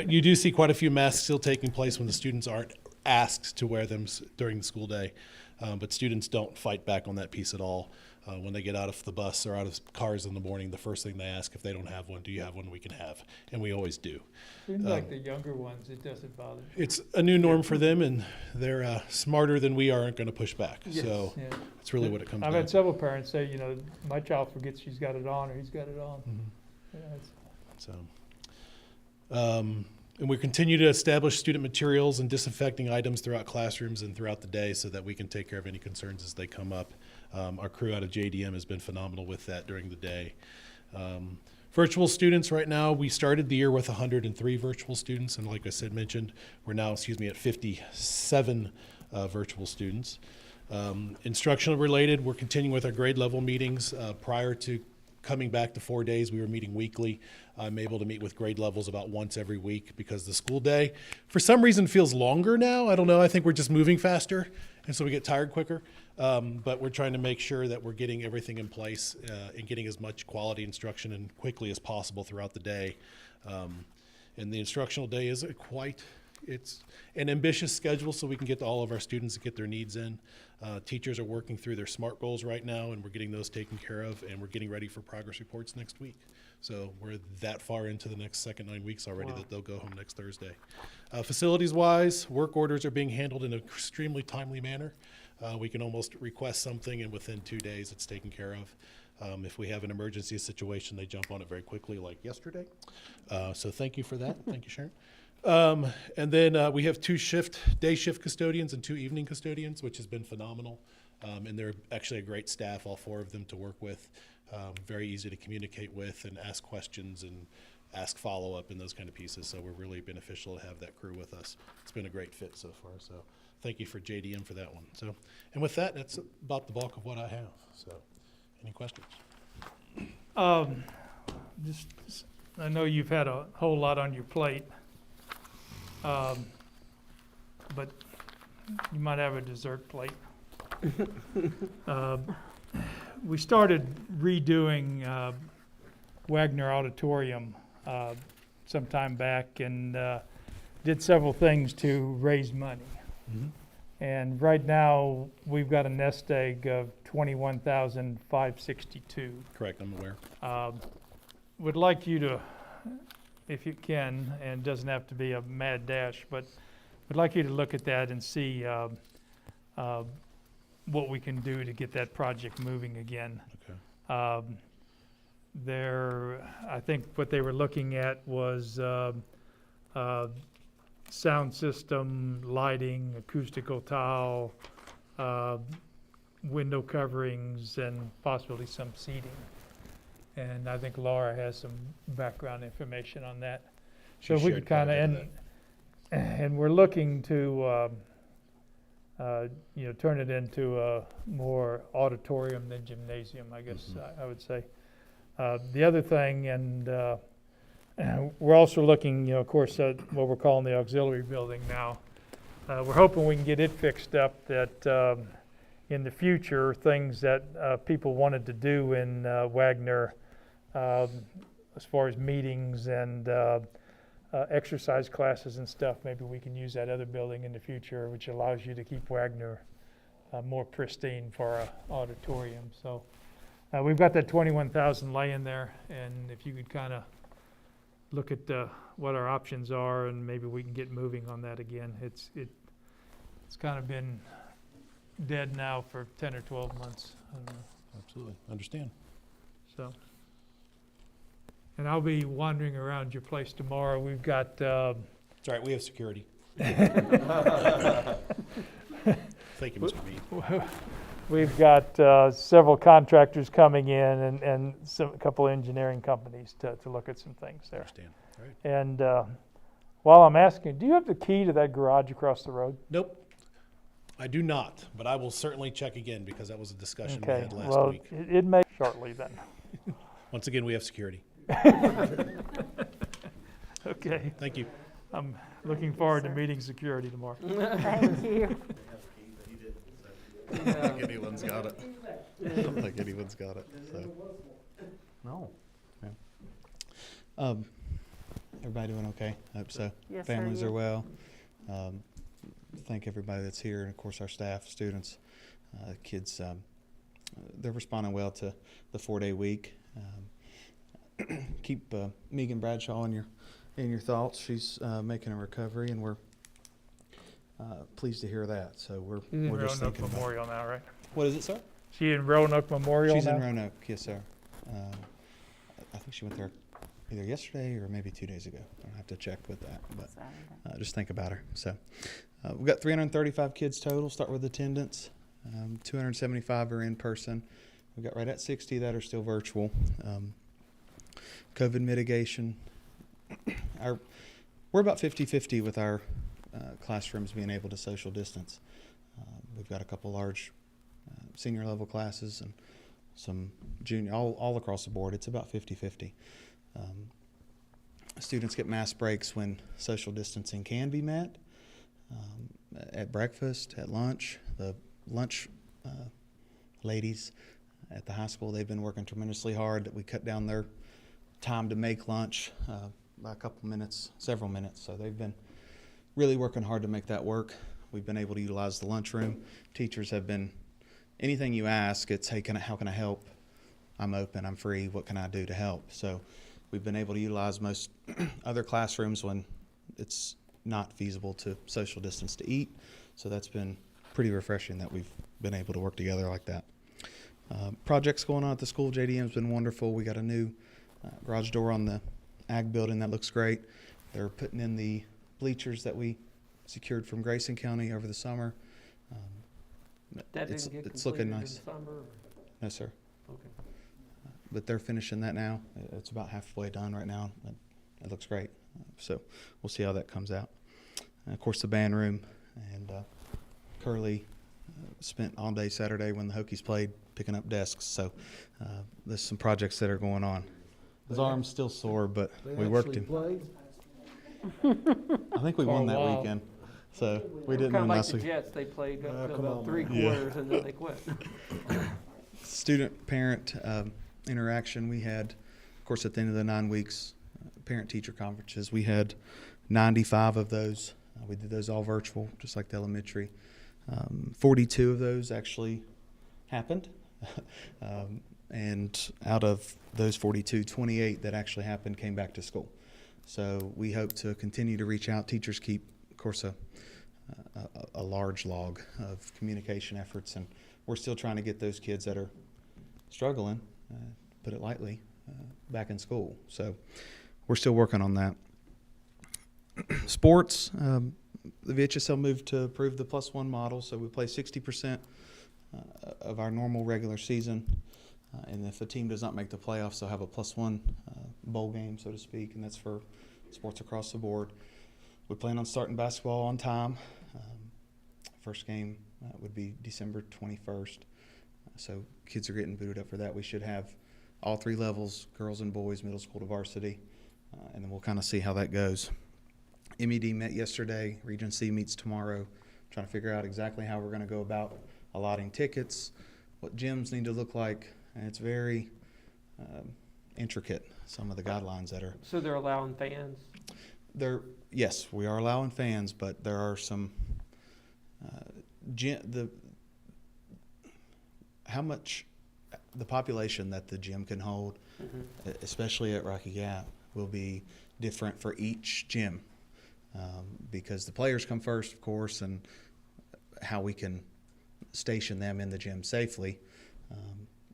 you do see quite a few masks still taking place when the students aren't asked to wear them during the school day. But students don't fight back on that piece at all. When they get out of the bus or out of cars in the morning, the first thing they ask, if they don't have one, do you have one we can have? And we always do. Seems like the younger ones, it doesn't bother. It's a new norm for them, and they're smarter than we are and going to push back. So Yeah. that's really what it comes I've down had to. several parents say, you know, my child forgets she's got it on or he's got it on. Mhm. Yeah, it's- So, and we continue to establish student materials and disinfecting items throughout classrooms and throughout the day so that we can take care of any concerns as they come up. Our crew out of JDM has been phenomenal with that during the day. Virtual students right now, we started the year with 103 virtual students, and like I said, mentioned, we're now, at 57 virtual students. Instructional related, we're continuing with our grade level meetings. Prior to coming back to 4 days, we were meeting weekly. I'm able to meet with grade levels about once every week because the school day, for some reason, feels longer now. I don't know, I think we're just moving faster, and so we get tired quicker. But we're trying to make sure that we're getting everything in place and getting as much quality instruction and quickly as possible throughout the day. And the instructional day is it's an ambitious schedule so we can get to all of our students and get their needs in. Teachers are working through their SMART goals right now, and we're getting those taken care of, and we're getting ready for progress reports next week. So we're that far into the next second 9 weeks already that they'll go home next Thursday. Facilities-wise, work orders are being handled in an extremely timely manner. We can almost request something, and within 2 days, it's taken care of. If we have an emergency situation, they jump on it very quickly, like yesterday. So thank you for that. Thank you, Sharon. And then we have 2 day shift custodians and 2 evening custodians, which has been phenomenal. And they're actually a great staff, all 4 of them to work with. Very easy to communicate with and ask questions and ask follow-up and those kind of pieces. So we're really beneficial to have that crew with us. It's been a great fit so far. So thank you for JDM for that one. So, and with that, that's about the bulk of what I have. So any questions? I know you've had a whole lot on your plate, but you might have a dessert plate. We started redoing Wagner Auditorium sometime back and did several things to raise money. Mm-hmm. And right now, we've got a nest egg of $21,562. Correct, I'm aware. Would like you to, if you can, and it doesn't have to be a mad dash, but would like you to look at that and see what we can do to get that project moving again. Okay. I think what they were looking at was sound system, lighting, acoustical tile, window coverings, and possibly some seating. And I think Laura has some background information on that. So if we could kind of, and we're looking to, turn it into a more auditorium than gymnasium, I guess I would say. The other thing, and we're also looking, of course, at what we're calling the auxiliary building now. We're hoping we can get it fixed up that in the future, things that people wanted to do in Wagner, as far as meetings and exercise classes and stuff, maybe we can use that other building in the future, which allows you to keep Wagner more pristine for our auditorium. So we've got that 21,000 laying there, and if you could kind of look at what our options are, and maybe we can get moving on that again. It's kind of been dead now for 10 or 12 months. I don't know. Absolutely, understand. So, and I'll be wandering around your place tomorrow. We've got It's all right, we have security. Thank you, Mr. Mead. we've got several contractors coming in and a couple of engineering companies to look at some things there. Understand. All right. And while I'm asking, do you have the key to that garage across the road? Nope, I do not, but I will certainly check again because that was a discussion we Okay, had last well, week. it may shortly then. Once again, we have security. Okay, Thank you. I'm looking forward to meeting security tomorrow. Thank you. I don't think anyone's got it. I don't think anyone's got it. So, No. everybody doing okay? I hope so. Yes, sir, Families you? are well. Thank everybody that's here, and of course our staff, students, kids they're responding well to the 4-day week. Keep Megan Bradshaw in your thoughts. She's making a recovery, and we're pleased to hear that. So we're She's in just Roanoke thinking about- Memorial now, right? What is it, sir? She in Roanoke Memorial She's now? in Roanoke, yes, sir. I think she went there either yesterday or maybe 2 days ago. I'll have to check with that, but just think about her. So we've got 335 kids total. Start with attendance. 275 are in person. We've got right at 60 that are still virtual. COVID mitigation. We're about 50-50 with our classrooms being able to social distance. We've got a couple large senior level classes and some junior, all across the board. It's about 50-50. Students get mask breaks when social distancing can be met. At breakfast, at lunch. The lunch ladies at the high school, they've been working tremendously hard that we cut down their time to make lunch by a couple minutes, several minutes. So they've been really working hard to make that work. We've been able to utilize the lunchroom. Teachers have been, anything you ask, it's, hey, how can I help? I'm open, I'm free, what can I do to help? So we've been able to utilize most other classrooms when it's not feasible to social distance to eat. So that's been pretty refreshing that we've been able to work together like that. Projects going on at the school. JDM's been wonderful. We got a new garage door on the ag building that looks great. They're putting in the bleachers that we secured from Grayson County over the summer. That It's didn't get looking completed in nice. December? Or? No, sir. Okay. But they're finishing that now. It's about halfway done right now. It looks great. So we'll see how that comes out. And of course, the band room and Curly spent all day Saturday when the Hokies played picking up desks. So there's some projects that are going on. His arm's still sore, but we worked him. I think we For a won that while. weekend. So we didn't Kind win of like last the week. Jets, they played up to come about on, 3 man. Yeah. quarters and then they quit. Student-parent interaction. We had, of course, at the end of the 9 weeks, parent-teacher conferences. We had 95 of those. We did those all virtual, just like the elementary. 42 of those actually happened. And out of those 42, 28 that actually happened came back to school. So we hope to continue to reach out. Teachers keep, of course, a large log of communication efforts, and we're still trying to get those kids that are struggling, put it lightly, back in school. So we're still working on that. Sports, the VHSL moved to approve the +1 model, so we play 60% of our normal regular season. And if a team does not make the playoffs, they'll have a +1 bowl game, so to speak, and that's for sports across the board. We plan on starting basketball on time. First game would be December 21st. So kids are getting booted up for that. We should have all 3 levels, girls and boys, middle school to varsity, and then we'll kind of see how that goes. MED met yesterday. Region C meets tomorrow, trying to figure out exactly how we're going to go about allotting tickets, what gyms need to look like. And it's very intricate, some of the guidelines that are. So they're allowing fans? Yes, we are allowing fans, but there are some, how much the population that the gym can hold, especially at Rocky Gap, will be different for each gym. Because the players come first, of course, and how we can station them in the gym safely.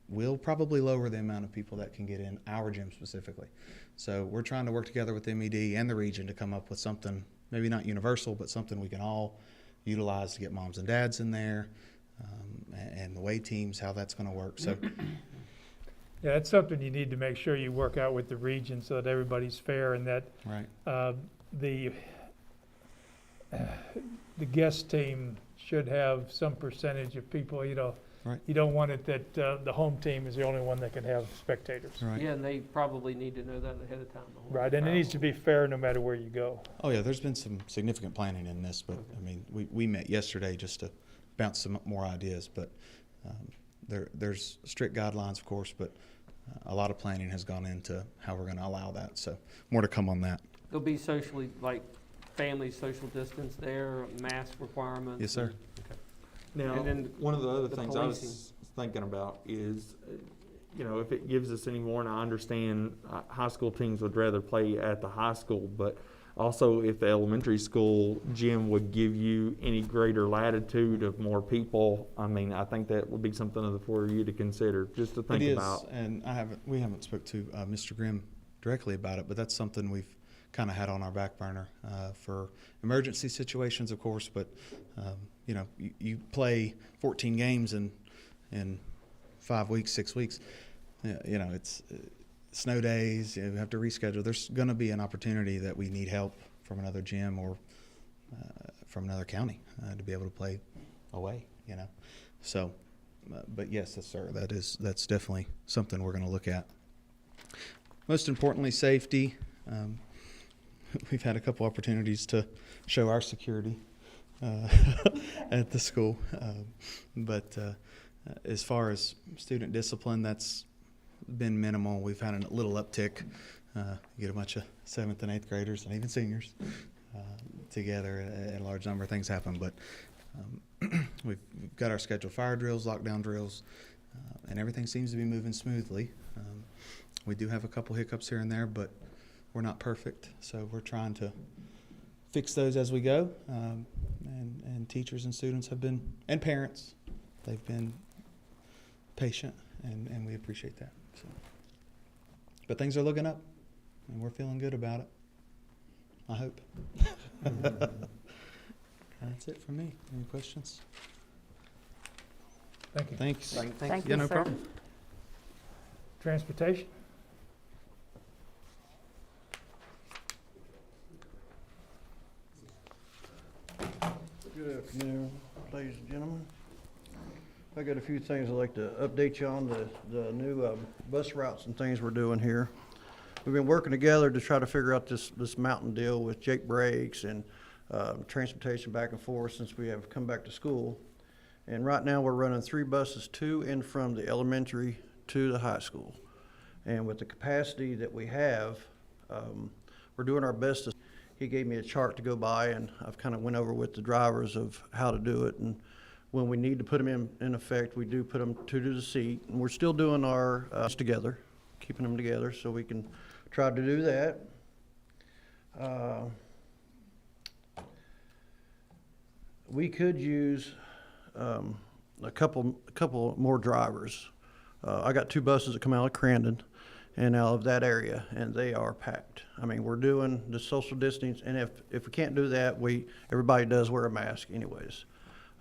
We'll probably lower the amount of people that can get in our gym specifically. So we're trying to work together with MED and the region to come up with something, maybe not universal, but something we can all utilize to get moms and dads in there, and the way teams, how that's going to work. So Yeah, it's something you need to make sure you work out with the region so that everybody's fair and that right, the guest team should have some percentage of people, you know. Right. You don't want it that the home team is the only one that can have spectators. right. Yeah, and they probably need to know that ahead of time. the whole Right, and it needs to travel. be fair no matter where you go. Oh yeah, there's been some significant planning in this, but I mean, we met yesterday just to bounce some more ideas. But there's strict guidelines, of course, but a lot of planning has gone into how we're going to allow that. So more to come on that. There'll be socially, like, family social distance there, mask requirements. Yes, sir. Now, And then one of the other the things I was policing. thinking about is, you know, if it gives us any more, and I understand high school teams would rather play at the high school, but also if the elementary school gym would give you any greater latitude of more people, I mean, I think that would be something for you to consider, just to think It is, about. and we haven't spoke to Mr. Grimm directly about it, but that's something we've kind of had on our back burner for emergency situations, of course. But you know, you play 14 games in 5 weeks, 6 weeks. You know, it's snow days. You have to reschedule. There's going to be an opportunity that we need help from another gym or from another county to be able to play away. You know, so. But yes, sir, that's definitely something we're going to look at. Most importantly, safety. We've had a couple opportunities to show our security at the school. But as far as student discipline, that's been minimal. We've had a little uptick. You get a bunch of 7th and 8th graders and even seniors together, and a large number of things happen. But we've got our scheduled fire drills, lockdown drills, and everything seems to be moving smoothly. We do have a couple hiccups here and there, but we're not perfect, so we're trying to fix those as we go. And teachers and students have been, and parents, they've been patient, and we appreciate that. So. But things are looking up, and we're feeling good about it. I hope. That's it from me. Any questions? Thank you. Thanks. Thank Yeah, you, no sir. problem. Transportation? Good afternoon, ladies and gentlemen. I got a few things I'd like to update you on, the new bus routes and things we're doing here. We've been working together to try to figure out this mountain deal with Jake Brakes and transportation back and forth since we have come back to school. And right now we're running 3 buses to and from the elementary to the high school. And with the capacity that we have, we're doing our best to. He gave me a chart to go by, and I've kind of went over with the drivers of how to do it. And when we need to put them in effect, we do put them 2 to the seat. And we're still doing our together, keeping them together so we can try to do that. We could use a couple more drivers. I got 2 buses that come out of Crandon and out of that area, and they are packed. I mean, we're doing the social distancing, and if we can't do that, everybody does wear a mask anyways.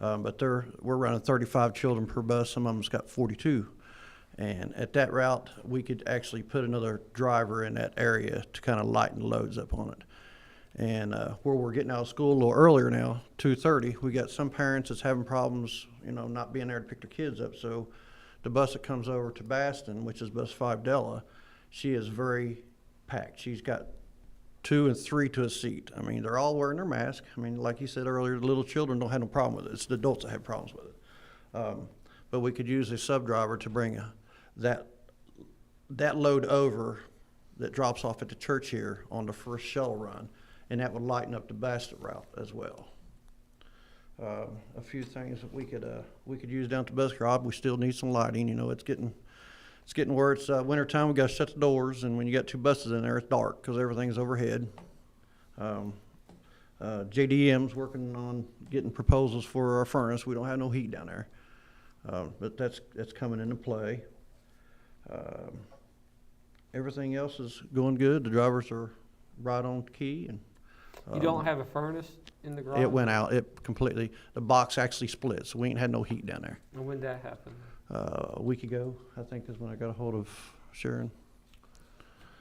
But we're running 35 children per bus. Some of them's got 42. And at that route, we could actually put another driver in that area to kind of lighten the loads up on it. And where we're getting out of school a little earlier now, 2:30, we got some parents that's having problems, not being there to pick their kids up. So the bus that comes over to Baston, which is bus 5 Della, she is very packed. She's got 2 and 3 to a seat. I mean, they're all wearing their mask. I mean, like you said earlier, the little children don't have no problem with it. It's the adults that have problems with it. But we could use a sub-driver to bring that load over that drops off at the church here on the first shuttle run, and that would lighten up the Baston route as well. A few things that we could use down to Bus Rob. We still need some lighting. It's getting where it's winter time. We got to shut the doors, and when you got 2 buses in there, it's dark because everything's overhead. JDM's working on getting proposals for our furnace. We don't have no heat down there, but that's coming into play. Everything else is going good. The drivers are right on key, and You don't have a furnace in the garage? it went out. It completely. The box actually split, so we ain't had no heat down there. And when did that happen? A week ago, I think, is when I got a hold of Sharon.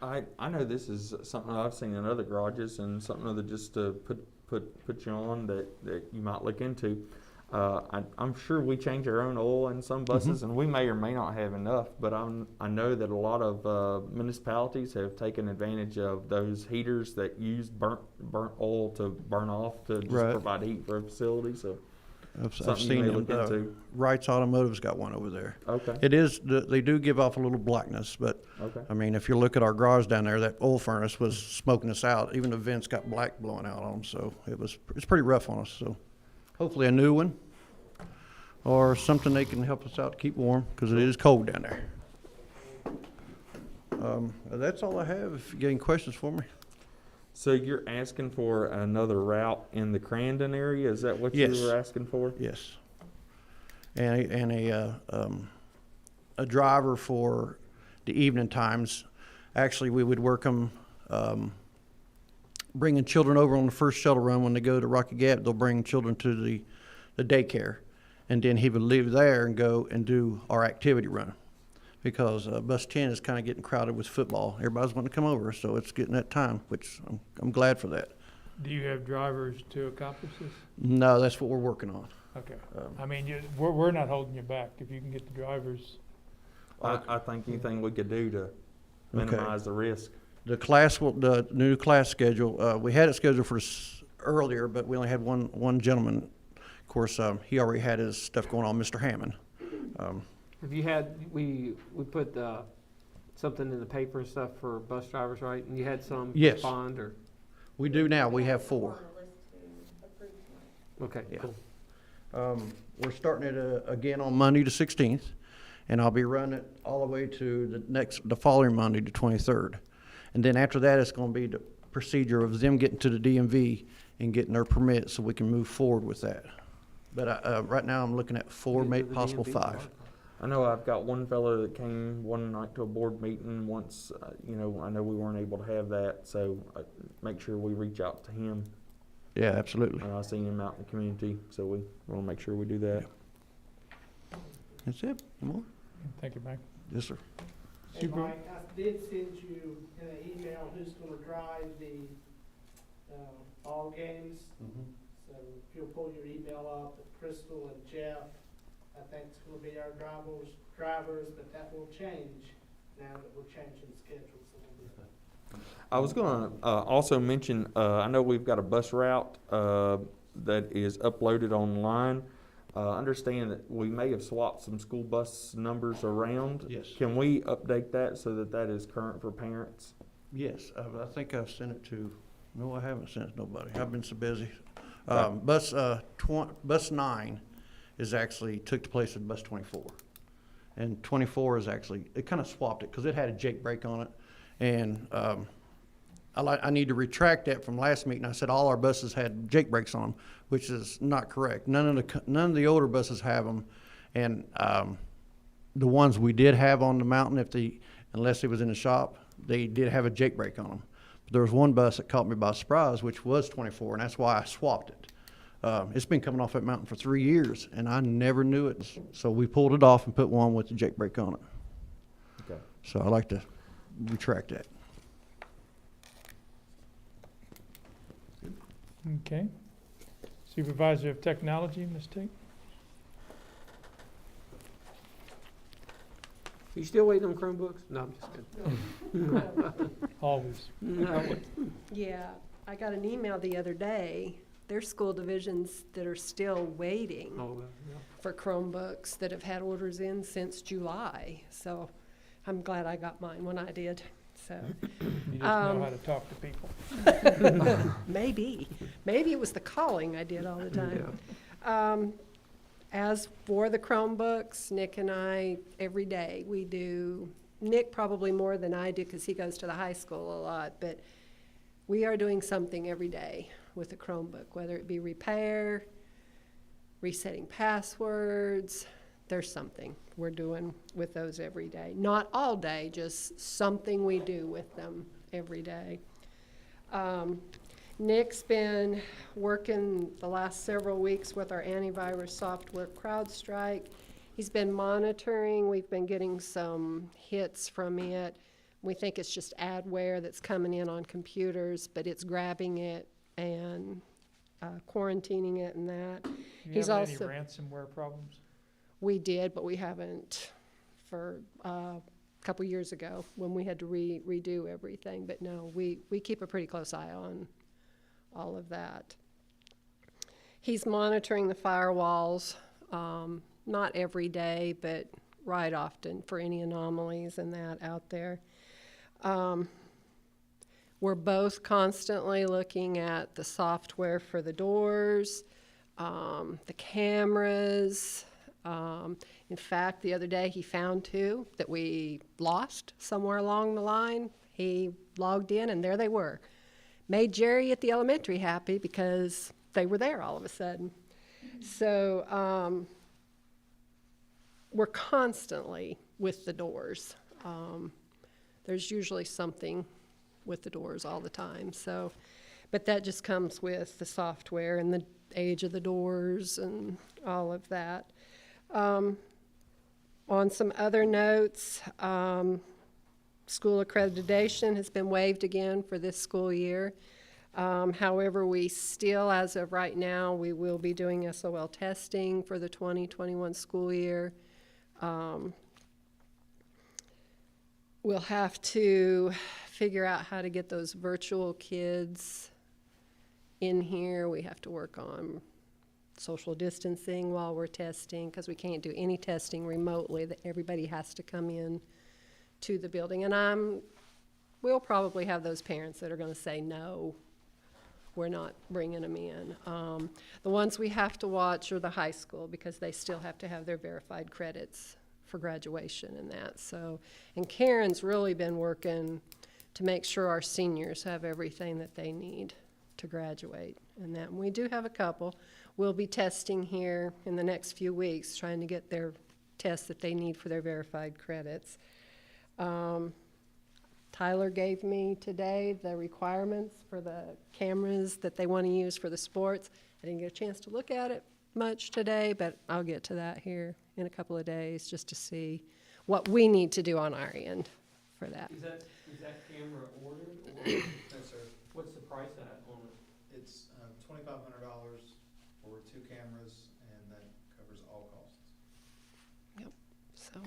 I know this is something I've seen in other garages and something other just to put you on that you might look into. I'm sure we change our own oil in some buses, and we may or may not have enough, but I know that a lot of municipalities have taken advantage of those heaters that use burnt oil to burn off to just provide heat for a facility. So I've seen them. Wright's Automotive's got one over there. Okay. It is. They do give off a little blackness, but I mean, if you look at our garage down there, that oil furnace was smoking us out. Even the vents got black blowing out on them, so it's pretty rough on us. So hopefully a new one or something they can help us out to keep warm, because it is cold down there. That's all I have. If you got any questions for me. So you're asking for another route in the Crandon area? Is that what you Yes. were asking for? Yes. And a driver for the evening times. Actually, we would work them, bringing children over on the first shuttle run. When they go to Rocky Gap, they'll bring children to the daycare. And then he would leave there and go and do our activity run. Because bus 10 is kind of getting crowded with football. Everybody's wanting to come over, so it's getting that time, which I'm glad for that. Do you have drivers to accomplish this? No, that's what we're working on. Okay. I mean, we're not holding you back if you can get the drivers. I think anything we could do to minimize the risk. The new class schedule, we had it scheduled for earlier, but we only had one gentleman. Of course, he already had his stuff going on, Mr. Hammond. Have you had, we put something in the paper and stuff for bus drivers, right? And you had some Yes. respond, or? We do now. We have 4. Okay, Yeah. cool. We're starting it again on Monday the 16th, and I'll be running it all the way to the following Monday, the 23rd. And then after that, it's going to be the procedure of them getting to the DMV and getting their permit so we can move forward with that. But right now, I'm looking at 4, maybe possible 5. I know I've got one fellow that came one night to a board meeting once, I know we weren't able to have that, so make sure we reach out to him. Yeah, absolutely. I seen him out in the community, so we want to make sure we do that. That's it. Any more? Thank you, Mike. Yes, sir. Hey, Super. Mike, I did send you in an email who's gonna drive the, ball games. So if you'll pull your email up, Crystal and Jeff, I think it's gonna be our drivers, but that will change now that we're changing schedules a little bit. I was gonna also mention, I know we've got a bus route that is uploaded online. Understand that we may have swapped some school bus numbers around. Yes. Can we update that so that that is current for parents? Yes, I think I've sent it to, no, I haven't sent it to nobody. I've been so busy. Okay. Bus 9 is actually took the place of bus 24. And 24 is actually, it kind of swapped it because it had a Jake brake on it. And I need to retract that from last meeting. I said all our buses had Jake brakes on them, which is not correct. None of the older buses have them. And the ones we did have on the mountain, unless it was in the shop, they did have a Jake brake on them. But there was one bus that caught me by surprise, which was 24, and that's why I swapped it. It's been coming off that mountain for 3 years, and I never knew it. So we pulled it off and put one with the Jake brake on it. Okay. So I like to retract that. Okay. Supervisor of Technology, Ms. Tate? You still waiting on Chromebooks? No, I'm just kidding. Always. No. Yeah, I got an email the other day. There's school divisions that are still waiting Oh, yeah. for Chromebooks that have had orders in since July. So I'm glad I got mine when I did. So You just know how to talk to people. maybe it was the calling I did all the time. As for the Chromebooks, Nick and I, every day, we do, Nick probably more than I do because he goes to the high school a lot, but we are doing something every day with a Chromebook, whether it be repair, resetting passwords, there's something we're doing with those every day. Not all day, just something we do with them every day. Nick's been working the last several weeks with our antivirus software, CrowdStrike. He's been monitoring. We've been getting some hits from it. We think it's just adware that's coming in on computers, but it's grabbing it and quarantining it and that. Do you He's have also, any ransomware problems? we did, but we haven't for a couple years ago when we had to redo everything. But no, we keep a pretty close eye on all of that. He's monitoring the firewalls, not every day, but right often for any anomalies and that out there. We're both constantly looking at the software for the doors, the cameras, In fact, the other day, he found 2 that we lost somewhere along the line. He logged in, and there they were. Made Jerry at the elementary happy because they were there all of a sudden. So we're constantly with the doors. There's usually something with the doors all the time. So, but that just comes with the software and the age of the doors and all of that. On some other notes, school accreditation has been waived again for this school year. However, we still, as of right now, we will be doing SOL testing for the 2021 school year. We'll have to figure out how to get those virtual kids in here. We have to work on social distancing while we're testing, because we can't do any testing remotely. That everybody has to come in to the building. And we'll probably have those parents that are going to say, no, we're not bringing them in. The ones we have to watch are the high school, because they still have to have their verified credits for graduation and that. So, and Karen's really been working to make sure our seniors have everything that they need to graduate and that. And we do have a couple. We'll be testing here in the next few weeks, trying to get their tests that they need for their verified credits. Tyler gave me today the requirements for the cameras that they want to use for the sports. I didn't get a chance to look at it much today, but I'll get to that here in a couple of days just to see what we need to do on our end for that. Is that camera ordered? Or No, sir. what's the price at on it? It's $2,500 for 2 cameras, and that covers all costs. So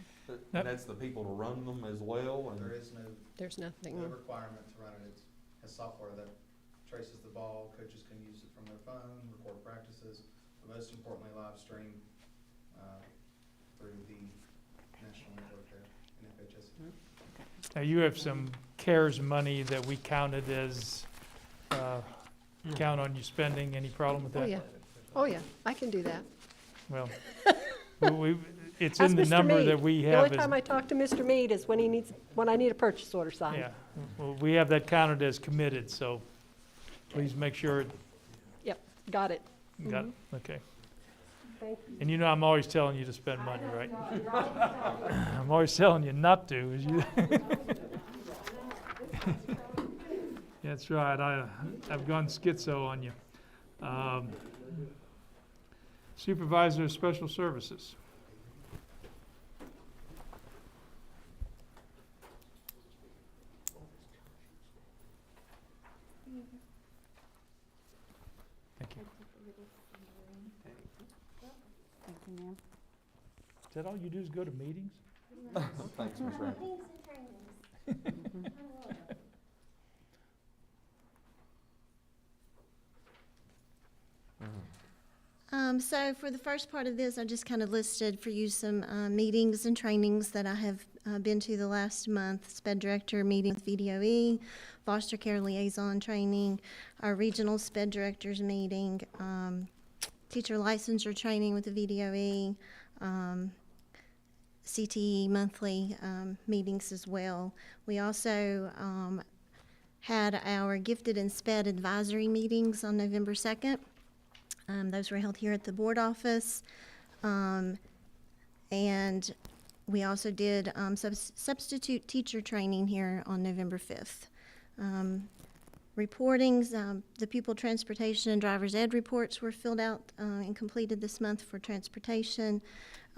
And that's the people to run them as well, and There is there's nothing. no requirement to run it. It has software that traces the ball. Coaches can use it from their phone, record practices, but most importantly, live stream through the national network there in FHS. Now, you have some CARES money that we counted as, count on you spending. Any problem with that? Oh, yeah. Oh, yeah. I can do that. Well, it's Ask in the Mr. number Mead. that we The have. only time I talk to Mr. Mead is when I need a purchase order signed. Yeah, well, we have that counted as committed, so please make sure, Yep, got it. got, okay. Thank you. And you know, I'm always telling you to spend money, right? I'm always telling you not to. Is you That's right, I've gone schizo on you. Supervisor of Special Services. Thank you. Thank you, ma'am. Is that all you do is go to meetings? thanks, Ms. Rand. So for the first part of this, I just kind of listed for you some meetings and trainings that I have been to the last month. SPED Director meeting with VDOE, Foster Care Liaison training, our Regional SPED Directors meeting, Teacher Licensure training with the VDOE, CTE monthly meetings as well. We also had our Gifted and SPED advisory meetings on November 2nd. Those were held here at the board office. And we also did substitute teacher training here on November 5th. Reportings, the pupil transportation and driver's ed reports were filled out and completed this month for transportation.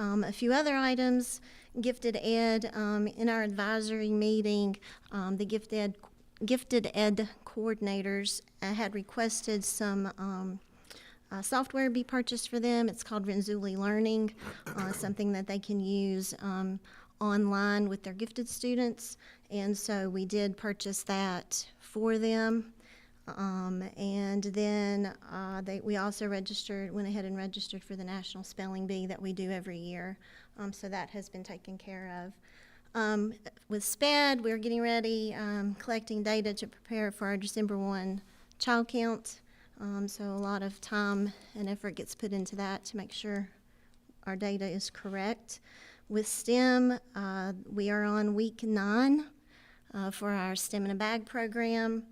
A few other items, gifted ed, in our advisory meeting, the gifted ed coordinators had requested some software be purchased for them. It's called Renewable Learning, something that they can use online with their gifted students. And so we did purchase that for them. And then we also went ahead and registered for the National Spelling Bee that we do every year. So that has been taken care of. With SPED, we're getting ready, collecting data to prepare for our December 1 child count. So a lot of time and effort gets put into that to make sure our data is correct. With STEM, we are on week 9 for our STEM in a Bag program.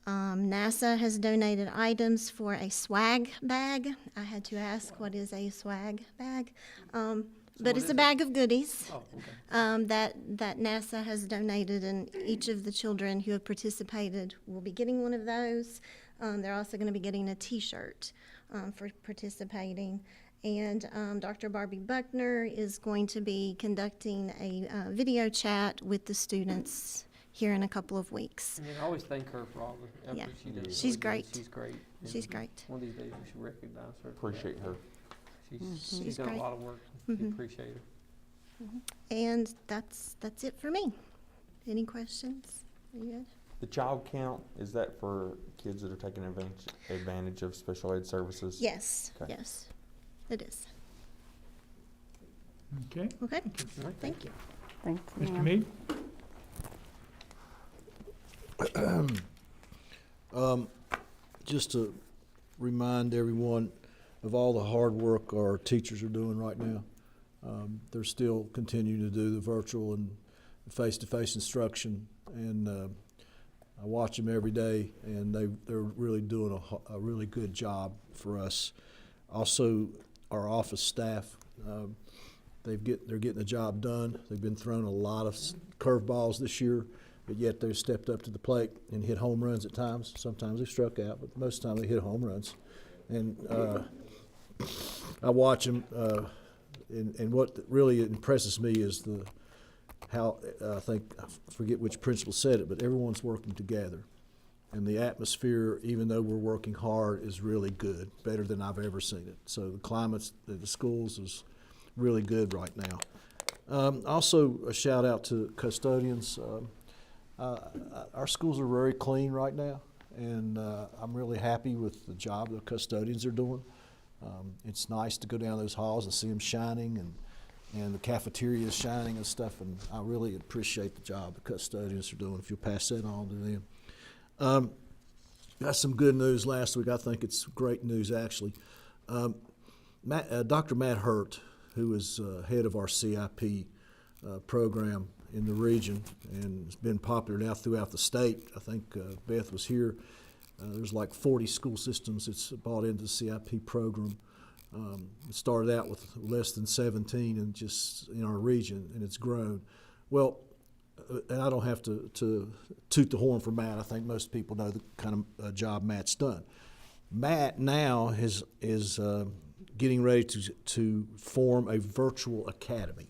NASA has donated items for a swag bag. I had to ask, what is a swag bag? But it's a bag of goodies that NASA has donated, and each of the children who have participated will be getting one of those. They're also going to be getting a T-shirt for participating. And Dr. Barbie Buckner is going to be conducting a video chat with the students here in a couple of weeks. And I always thank her for all the effort Yeah. she does. She's Really great. does. She's great. She's great. One of these days we should recognize her. Appreciate her. She's done great. a lot of work. We Mhm. appreciate her. And that's it for me. Any questions? Are you good? The child count, is that for kids that are taking advantage of special ed services? Yes, Okay. yes, it is. Okay. Okay, All right, thank you. Thank you, Mr. ma'am. Mead? Just to remind everyone of all the hard work our teachers are doing right now. They're still continuing to do the virtual and face-to-face instruction, and I watch them every day, and they're really doing a really good job for us. Also, our office staff, they're getting the job done. They've been thrown a lot of curveballs this year, but yet they've stepped up to the plate and hit home runs at times. Sometimes they've struck out, but most of the time they hit home runs. And I watch them, and what really impresses me is how I forget which principal said it, but everyone's working together. And the atmosphere, even though we're working hard, is really good, better than I've ever seen it. So the climate at the schools is really good right now. Also, a shout out to custodians. Our schools are very clean right now, and I'm really happy with the job the custodians are doing. It's nice to go down those halls and see them shining, and the cafeteria is shining and stuff, and I really appreciate the job the custodians are doing, if you'll pass that on to them. Got some good news last week. I think it's great news, actually. Dr. Matt Hurt, who is head of our CIP program in the region, and it's been popular now throughout the state. I think Beth was here. There's like 40 school systems that's bought into the CIP program. It started out with less than 17 and just in our region, and it's grown. Well, and I don't have to toot the horn for Matt. I think most people know the kind of job Matt's done. Matt now is getting ready to form a virtual academy.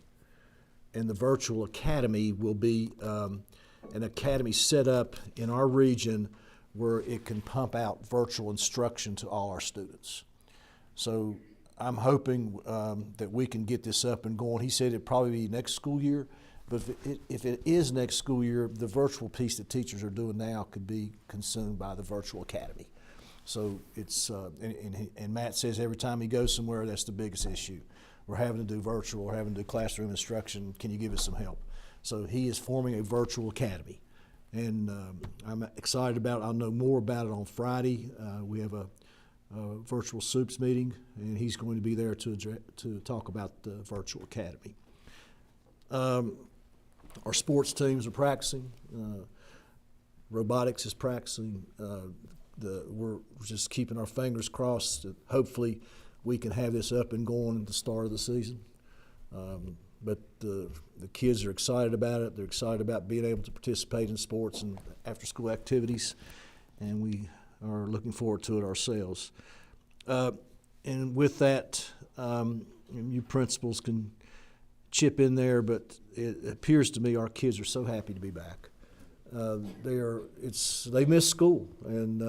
And the virtual academy will be an academy set up in our region where it can pump out virtual instruction to all our students. So I'm hoping that we can get this up and going. He said it'd probably be next school year, but if it is next school year, the virtual piece that teachers are doing now could be consumed by the virtual academy. So it's, and Matt says every time he goes somewhere, that's the biggest issue. We're having to do virtual, we're having to do classroom instruction, can you give us some help? So he is forming a virtual academy. And I'm excited about it. I'll know more about it on Friday. We have a virtual soups meeting, and he's going to be there to talk about the virtual academy. Our sports teams are practicing. Robotics is practicing. We're just keeping our fingers crossed that hopefully we can have this up and going at the start of the season. But the kids are excited about it. They're excited about being able to participate in sports and after-school activities, and we are looking forward to it ourselves. And with that, you principals can chip in there, but it appears to me our kids are so happy to be back. They miss school, and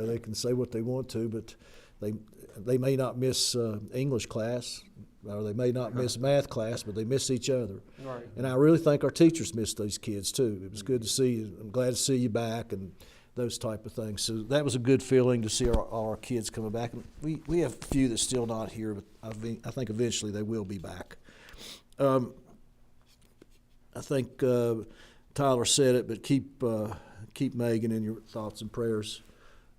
they can say what they want to, but they may not miss English class, or they may not miss math class, but they miss each other. Right. And I really think our teachers miss those kids too. It was good to see you. I'm glad to see you back, and those type of things. So that was a good feeling to see all our kids coming back. And we have a few that's still not here, but I think eventually they will be back. I think Tyler said it, but keep Megan in your thoughts and prayers.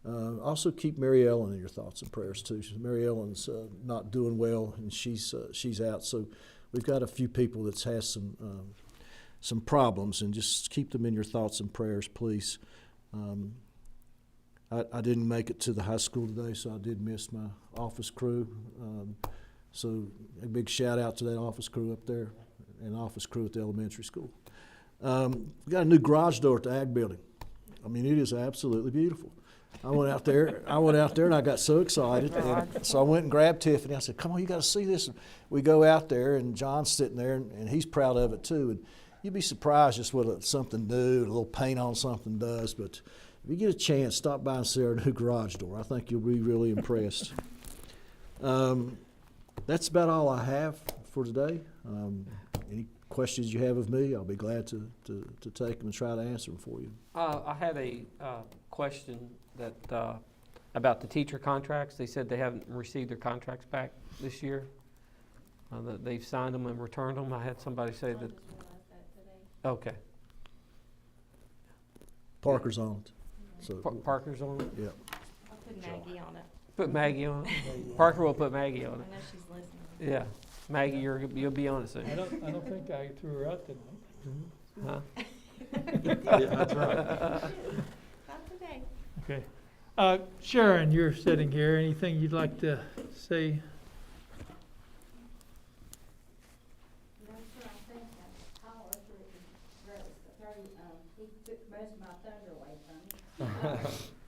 Also keep Mary Ellen in your thoughts and prayers too. Mary Ellen's not doing well, and she's out. So we've got a few people that's has some problems, and just keep them in your thoughts and prayers, please. I didn't make it to the high school today, so I did miss my office crew. So a big shout out to that office crew up there and office crew at the elementary school. We got a new garage door at the Ag building. I mean, it is absolutely beautiful. I went out there and I got so excited. And so I went and grabbed Tiffany. I said, come on, you got to see this. And we go out there, and John's sitting there, and he's proud of it too. And you'd be surprised just what something new, a little paint on something does. But if you get a chance, stop by and see our new garage door. I think you'll be really impressed. That's about all I have for today. Any questions you have of me, I'll be glad to take them and try to answer them for you. I had a question that about the teacher contracts. They said they haven't received their contracts back this year. That they've signed them and returned them. I had somebody say that. Okay. Parker's on it. So Parker's on it? Yeah. I'll put Maggie on it. Put Maggie on it. Parker will put Maggie on I it. know she's listening. Yeah. Maggie, you'll be on it soon. I don't think I threw her out tonight. Huh? Yeah, that's right. Not today. Okay. Sharon, you're sitting here. Anything you'd like to say? He took most of my thunder away from me.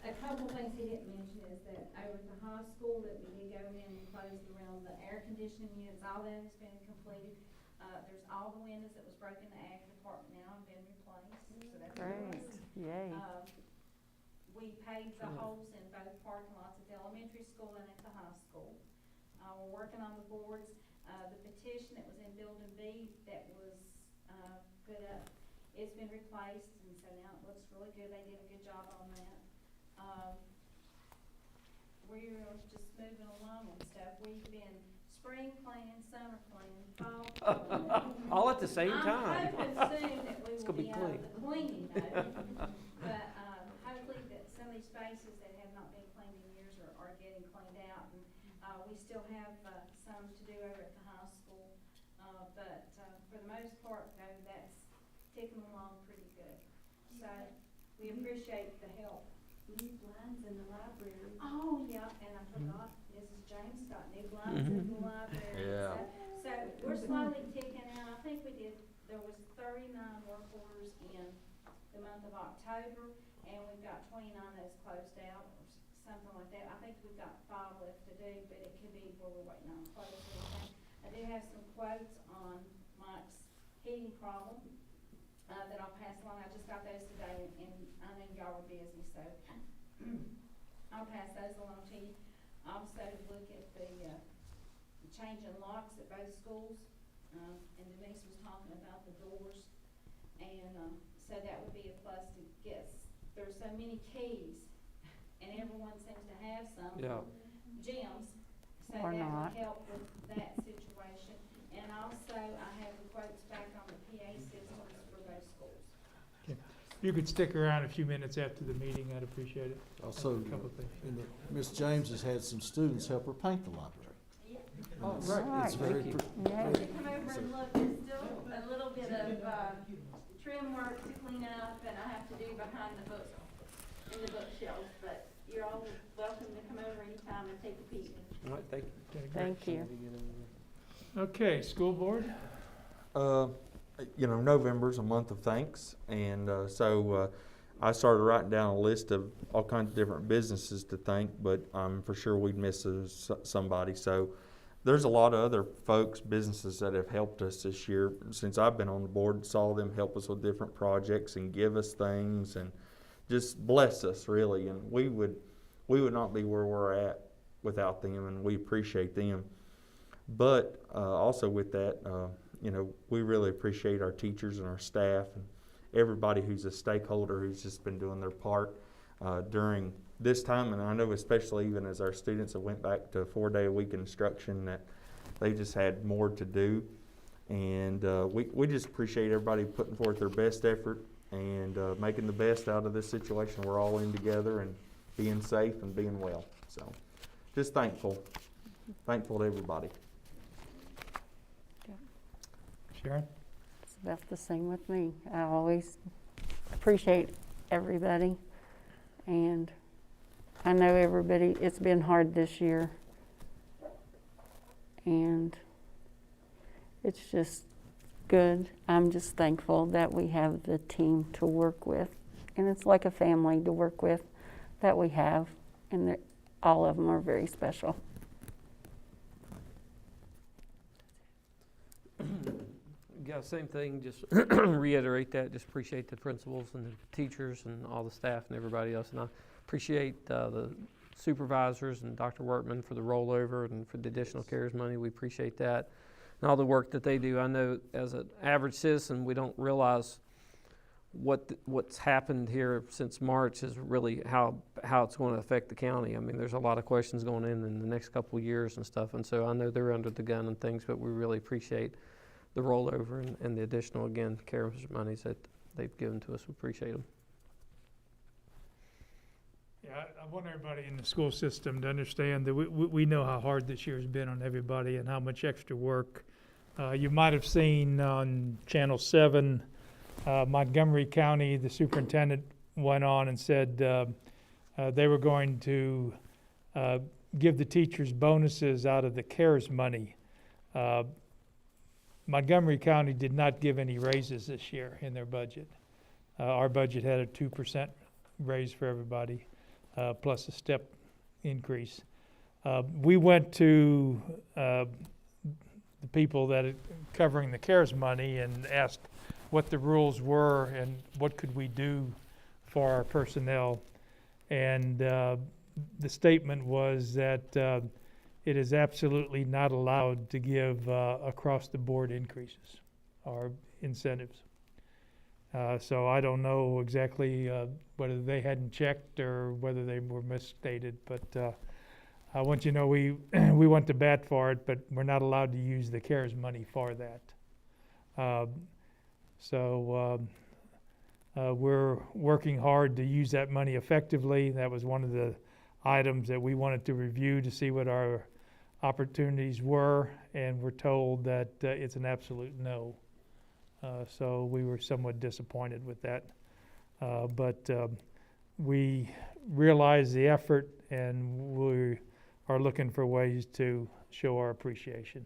A couple things he didn't mention is that over at the high school that we did go in and close around the air conditioning units, all that has been completed. There's all the windows that was broken in the ag department now have been replaced, so that's Great, yay. We paved the holes in both parking lots at the elementary school and at the high school. We're working on the boards. The petition that was in Building B that was put up, it's been replaced, and so now it looks really good. They did a good job on that. We're just moving along and stuff. We've been spring cleaning, summer cleaning, fall cleaning. All at the same time. I'm hoping soon that we It's will gonna be be out clean. of the cleaning mode. But hopefully that some of these spaces that have not been cleaned in years are getting cleaned out. And we still have some to do over at the high school. But for the most part, though, that's ticking along pretty good. So we appreciate the help. New blinds in the library. Oh, yeah, and I forgot, Mrs. James got new blinds in the library. Yeah. So we're slowly ticking out. I think there was 39 work orders in the month of October, and we've got 29 that's closed out or something like that. I think we've got 5 left to do, but it could be where we're waiting on quotes or anything. I do have some quotes on Mike's heating problem that I'll pass along. I just got those today, and I know y'all were busy, so I'll pass those along to you. Also, look at the changing locks at both schools, and Denise was talking about the doors, and so that would be a plus to get. There's so many keys, and everyone seems to have some gyms, so Or that not. would help with that situation. And also, I have the quotes back on the PA systems for both schools. You could stick around a few minutes after the meeting. I'd appreciate it. Also, A couple of things. Miss James has had some students help her paint the library. Oh, It's- right. It's very, Thank you. Yay. To come over and look, there's still a little bit of trim work to clean up, and I have to do behind the book, in the bookshelves, but you're all welcome to come over anytime and take a peek. All right, thank you. Thank you. Okay, school board? November's a month of thanks, and so I started writing down a list of all kinds of different businesses to thank, but I'm for sure we'd miss somebody. So there's a lot of other folks, businesses that have helped us this year. Since I've been on the board, saw them help us with different projects and give us things and just bless us, really. And we would not be where we're at without them, and we appreciate them. But also with that, we really appreciate our teachers and our staff and everybody who's a stakeholder who's just been doing their part during this time. And I know especially even as our students have went back to 4-day-a-week instruction that they just had more to do. And we just appreciate everybody putting forth their best effort and making the best out of this situation we're all in together. And being safe and being well. So just thankful to everybody. Sharon? It's about the same with me. I always appreciate everybody, and I know everybody, it's been hard this year, and it's just good. I'm just thankful that we have the team to work with, and it's like a family to work with that we have, and all of them are very special. Yeah, same thing, just reiterate that, just appreciate the principals and the teachers and all the staff and everybody else. And I appreciate the supervisors and Dr. Workman for the rollover and for the additional CARES money. We appreciate that and all the work that they do. I know as an average citizen, we don't realize what's happened here since March is really how it's going to affect the county. I mean, there's a lot of questions going in the next couple of years and stuff. And so I know they're under the gun and things, but we really appreciate the rollover and the additional, again, CARES monies that they've given to us. We appreciate them. Yeah, I want everybody in the school system to understand that we know how hard this year has been on everybody and how much extra work. You might have seen on Channel 7, Montgomery County, the superintendent went on and said they were going to give the teachers bonuses out of the CARES money. Montgomery County did not give any raises this year in their budget. Our budget had a 2% raise for everybody, plus a step increase. We went to the people that are covering the CARES money and asked what the rules were and what could we do for our personnel. And the statement was that it is absolutely not allowed to give across-the-board increases or incentives. So I don't know exactly whether they hadn't checked or whether they were misstated, but I want you to know we went to bat for it, but we're not allowed to use the CARES money for that. We're working hard to use that money effectively. That was one of the items that we wanted to review to see what our opportunities were, and we're told that it's an absolute no. So we were somewhat disappointed with that. But we realize the effort, and we are looking for ways to show our appreciation,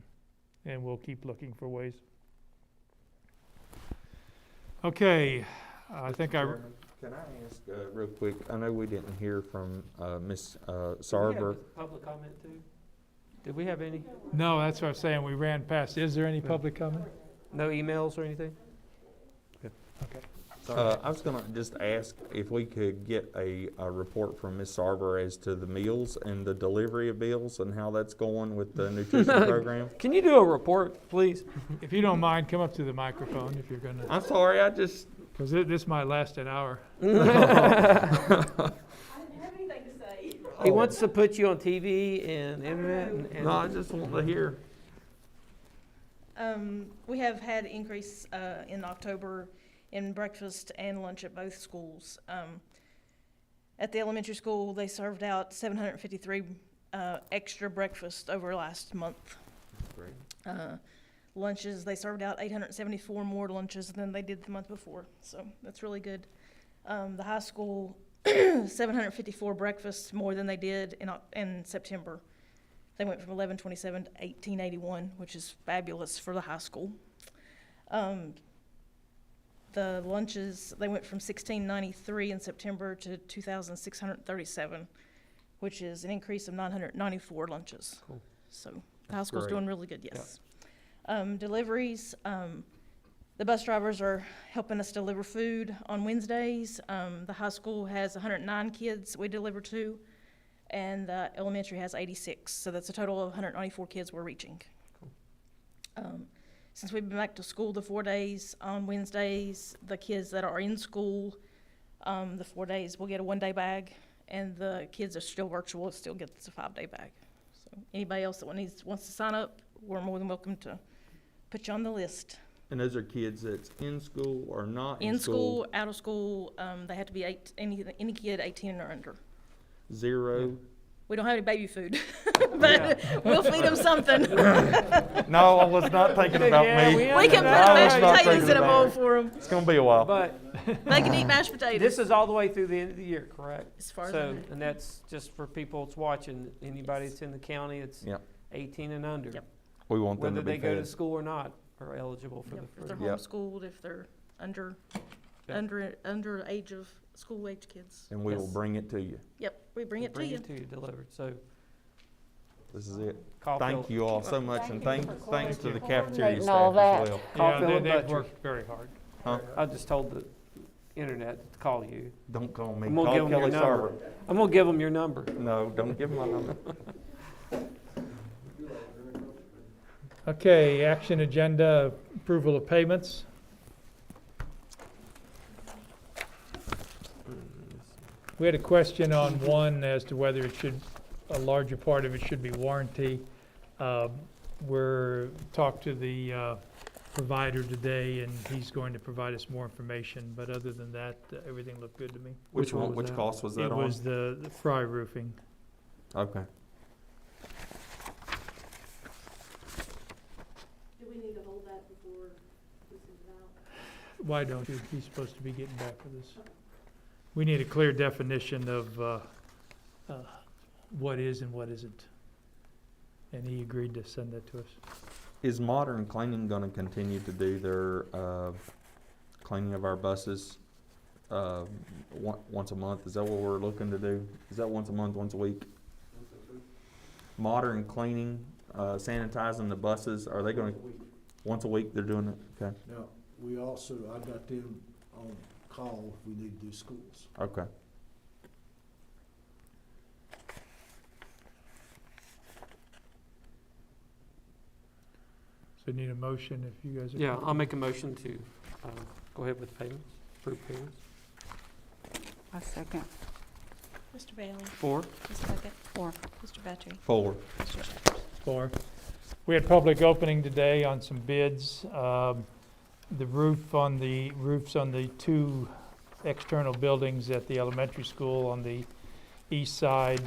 and we'll keep looking for ways. Okay, I think Chairman, can I ask real quick? I know we didn't hear from Ms. Sarver. Public comment too? Did we have any? No, that's what I'm saying. We ran past. Is there any public comment? No emails or anything? Good. Okay. I was gonna just ask if we could get a report from Ms. Sarver as to the meals and the delivery of meals and how that's going with the nutrition program. Can you do a report, please? If you don't mind, come up to the microphone if you're gonna. I'm sorry, I just. Because this might last an hour. I didn't have anything to say. He wants to put you on TV and internet and No, I just want to hear. We have had increase in October in breakfast and lunch at both schools. At the elementary school, they served out 753 extra breakfast over last month. Great. Lunches, they served out 874 more lunches than they did the month before, so that's really good. The high school, 754 breakfasts more than they did in September. They went from 1127 to 1881, which is fabulous for the high school. The lunches, they went from 1693 in September to 2,637, which is an increase of 994 lunches. Cool. So the high school's great. doing really good, yes. Deliveries, the bus drivers are helping us deliver food on Wednesdays. The high school has 109 kids we deliver to, and the elementary has 86. So that's a total of 194 kids we're reaching. Cool. Since we've been back to school the 4 days, on Wednesdays, the kids that are in school, the 4 days will get a 1-day bag, and the kids that are still virtual still get a 5-day bag. So anybody else that wants to sign up, we're more than welcome to put you on the list. And those are kids that's in school or not In school, out of school, they have to be any kid 18 or under. 0. We don't have any baby food, Yeah. but we'll feed them something. No, I was not thinking about Yeah, me. We can put I was mashed not potatoes thinking in a about bowl me. for them. It's gonna be a while. But They can eat mashed potatoes. this is all the way through the end of the year, correct? As far as I So, know. and that's just for people that's watching, anybody that's in the county, it's Yep. 18 and under. Yep. We want them Whether to be they go to fed. school or not are eligible for Yep, the if they're free. Yep. homeschooled, if they're under age of school age kids. And we will Yes. bring it to you. Yep, we bring it to Bring you. it to you delivered, so This is it. call Thank Phil. you all so much, and thanks to the cafeteria Coordinating staff all that. as well. Call Yeah, Phil and they've Butcher. worked very hard. Huh? I just told the internet to call you. Don't call me. I'm gonna Call give 'em your Kelly number. Sarver. I'm gonna give them your number. No, don't give him my number. Okay, action agenda, approval of payments. We had a question on one as to whether it should, a larger part of it should be warranty. We're talked to the provider today, and he's going to provide us more information, but other than that, everything looked good to me. Which one one, was which that? cost was that It on? was the Fry Roofing. Okay. Do we need to hold that before we send it out? Why don't you? He's supposed to be getting back with us. We need a clear definition of what is and what isn't. And he agreed to send that to us. Is Modern Cleaning gonna continue to do their, cleaning of our buses, once a month? Is that what we're looking to do? Is that once a month, once a week? Modern Cleaning, sanitizing the buses, are they gonna, once a week they're doing it? Okay, Now, we also, I got them on call if we need to do schools. okay. So need a motion if you guys are. Yeah, I'll make a motion to go ahead with payments, approve payments. I second. Mr. Bailey? 4. Ms. Puckett? 4. Mr. Battery? 4. Mr. Shepherd? For. We had public opening today on some bids. The roofs on the two external buildings at the elementary school on the east side.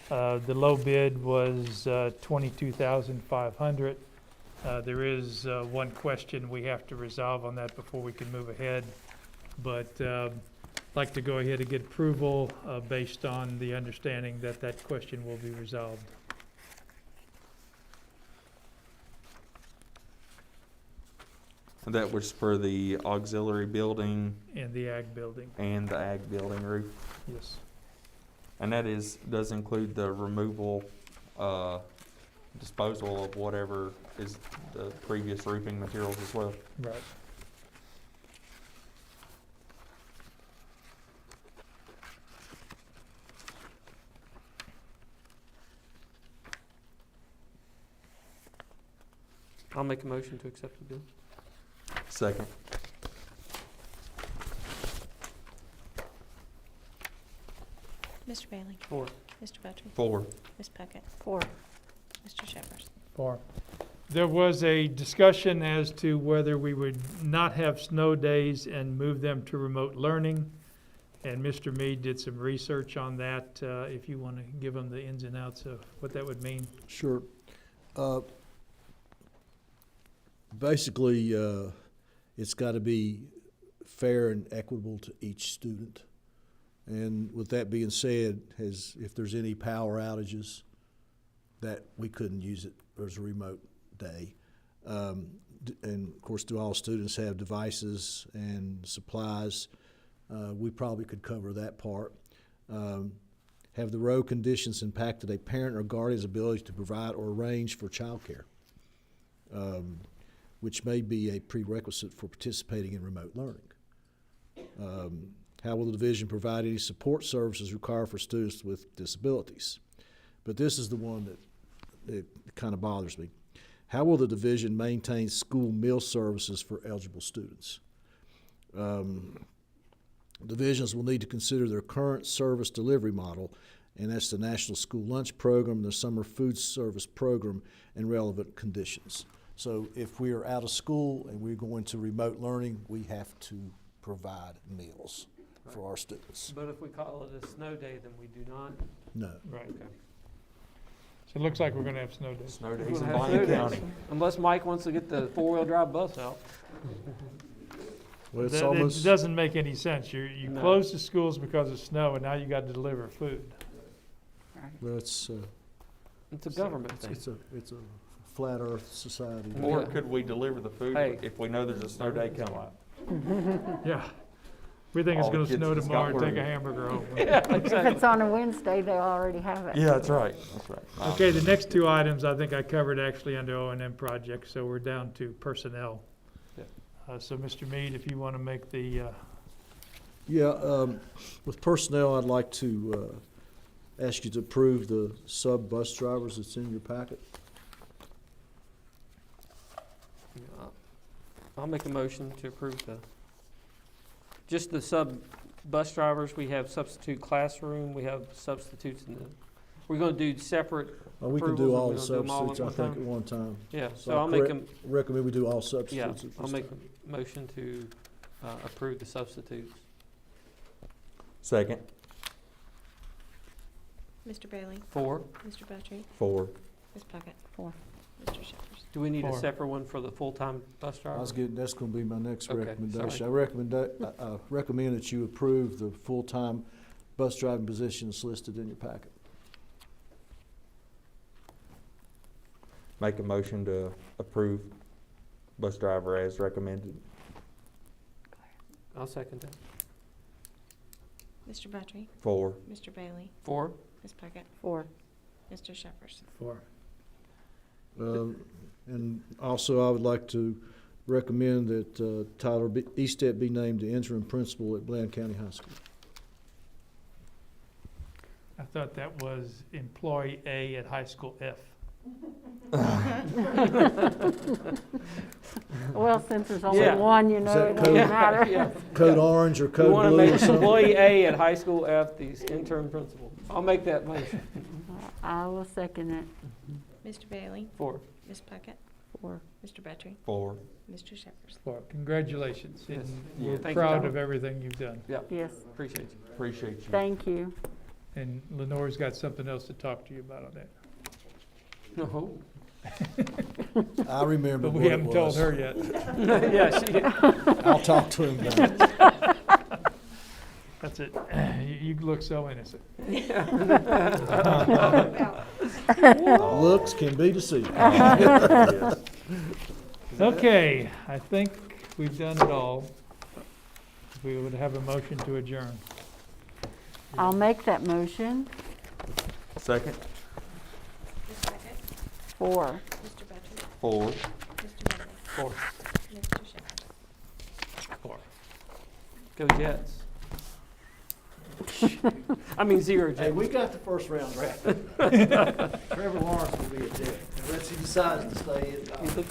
The low bid was $22,500. There is one question we have to resolve on that before we can move ahead. But I'd like to go ahead and get approval based on the understanding that that question will be resolved. And that was for the auxiliary building And the ag building, and the ag building roof. yes. And that does include the removal, disposal of whatever is the previous roofing materials as well. Right. I'll make a motion to accept the bid. Second. Mr. Bailey? 4. Mr. Battery? 4. Ms. Puckett? 4. Mr. Shepherd? For. There was a discussion as to whether we would not have snow days and move them to remote learning. And Mr. Mead did some research on that, if you want to give him the ins and outs of what that would mean. Sure. Basically, it's got to be fair and equitable to each student. And with that being said, if there's any power outages, that we couldn't use it as a remote day. And of course, do all students have devices and supplies? We probably could cover that part. Have the road conditions impacted a parent or guardian's ability to provide or arrange for childcare, which may be a prerequisite for participating in remote learning? How will the division provide any support services required for students with disabilities? But this is the one that kind of bothers me. How will the division maintain school meal services for eligible students? Divisions will need to consider their current service delivery model, and that's the National School Lunch Program, the Summer Food Service Program, and relevant conditions. So if we are out of school and we're going to remote learning, we have to provide meals. for our students. But if we call it a snow day, then we do not? No. Right. Okay. So it looks like we're gonna have snow days. Snow We're days in gonna have Blaine snow County. days. Unless Mike wants to get the four-wheel drive bus out. Well, it's It almost, doesn't make any sense. You No. close the schools because of snow, and now you got to deliver food. well, it's, It's a government thing. it's a flat earth society. Or Yeah. could we deliver the food Hey. if we know there's a snow day coming up? Yeah. We think it's All the gonna kids snow just tomorrow, got take a worried. hamburger home. Yeah, If exactly. it's on a Wednesday, they'll already have it. Yeah, that's right, that's right. Okay, the next two items I think I covered actually under O&M projects, so we're down to personnel. Yeah. So Mr. Mead, if you want to make the, Yeah, with personnel, I'd like to ask you to approve the sub-bus drivers that's in your packet. I'll make a motion to approve just the bus drivers. We have substitute classroom, we have substitutes in the, we're gonna do separate, We can Approvals, do or all we the gonna do them all at substitutes, I one think, at one time. yeah, So so I'll make a, Recommend we do all yeah, substitutes at I'll this make time. a motion to approve the substitutes. Second, Mr. Bailey? 4. Mr. Buttrey? 4. Ms. Puckett? 4. Mr. Shepherd? Do we need a 4. separate one for the full-time bus I driver? was getting, that's gonna be my next Okay, recommendation. sorry. I recommend that you approve the full-time bus driving positions listed in your packet. Make a motion to approve bus driver as recommended. I'll second that. Mr. Buttrey? 4. Mr. Bailey? 4. Ms. Puckett? 4. Mr. Shepherd? 4. And also, I would like to recommend that Tyler Eastet be named the interim principal at Bland County High School. I thought that was employee A at high school F. Well, since there's only Yeah. one, you Is know, that it code? doesn't Yeah, matter. yeah. Code orange or We code wanna blue make or something? employee A at high school F the interim principal. I'll make that motion. I will second it. Mr. Bailey? 4. Ms. Puckett? 4. Mr. Buttrey? 4. Mr. Shepherd? 4. Congratulations. Yes. And Yeah, we're thank you, proud Tom. of everything you've done. Yeah, Yes. appreciate you. Appreciate you. Thank you. And Lenore's got something else to talk to you about on that. No. I remember But what we it haven't told was. her yet. Yeah, she, I'll talk to him about it. That's it. You look so innocent. Looks can be deceiving. Yes. Okay, I think we've done it all. We would have a motion to adjourn. I'll make that motion. Second, Ms. Puckett? 4. Mr. Buttrey? 4. Mr. Bailey? 4. Mr. Shepherd? 4. Go Jets. I mean 0 Jets. Hey, we got the first round drafted. Trevor Lawrence will be a Jet, unless he decides to stay in.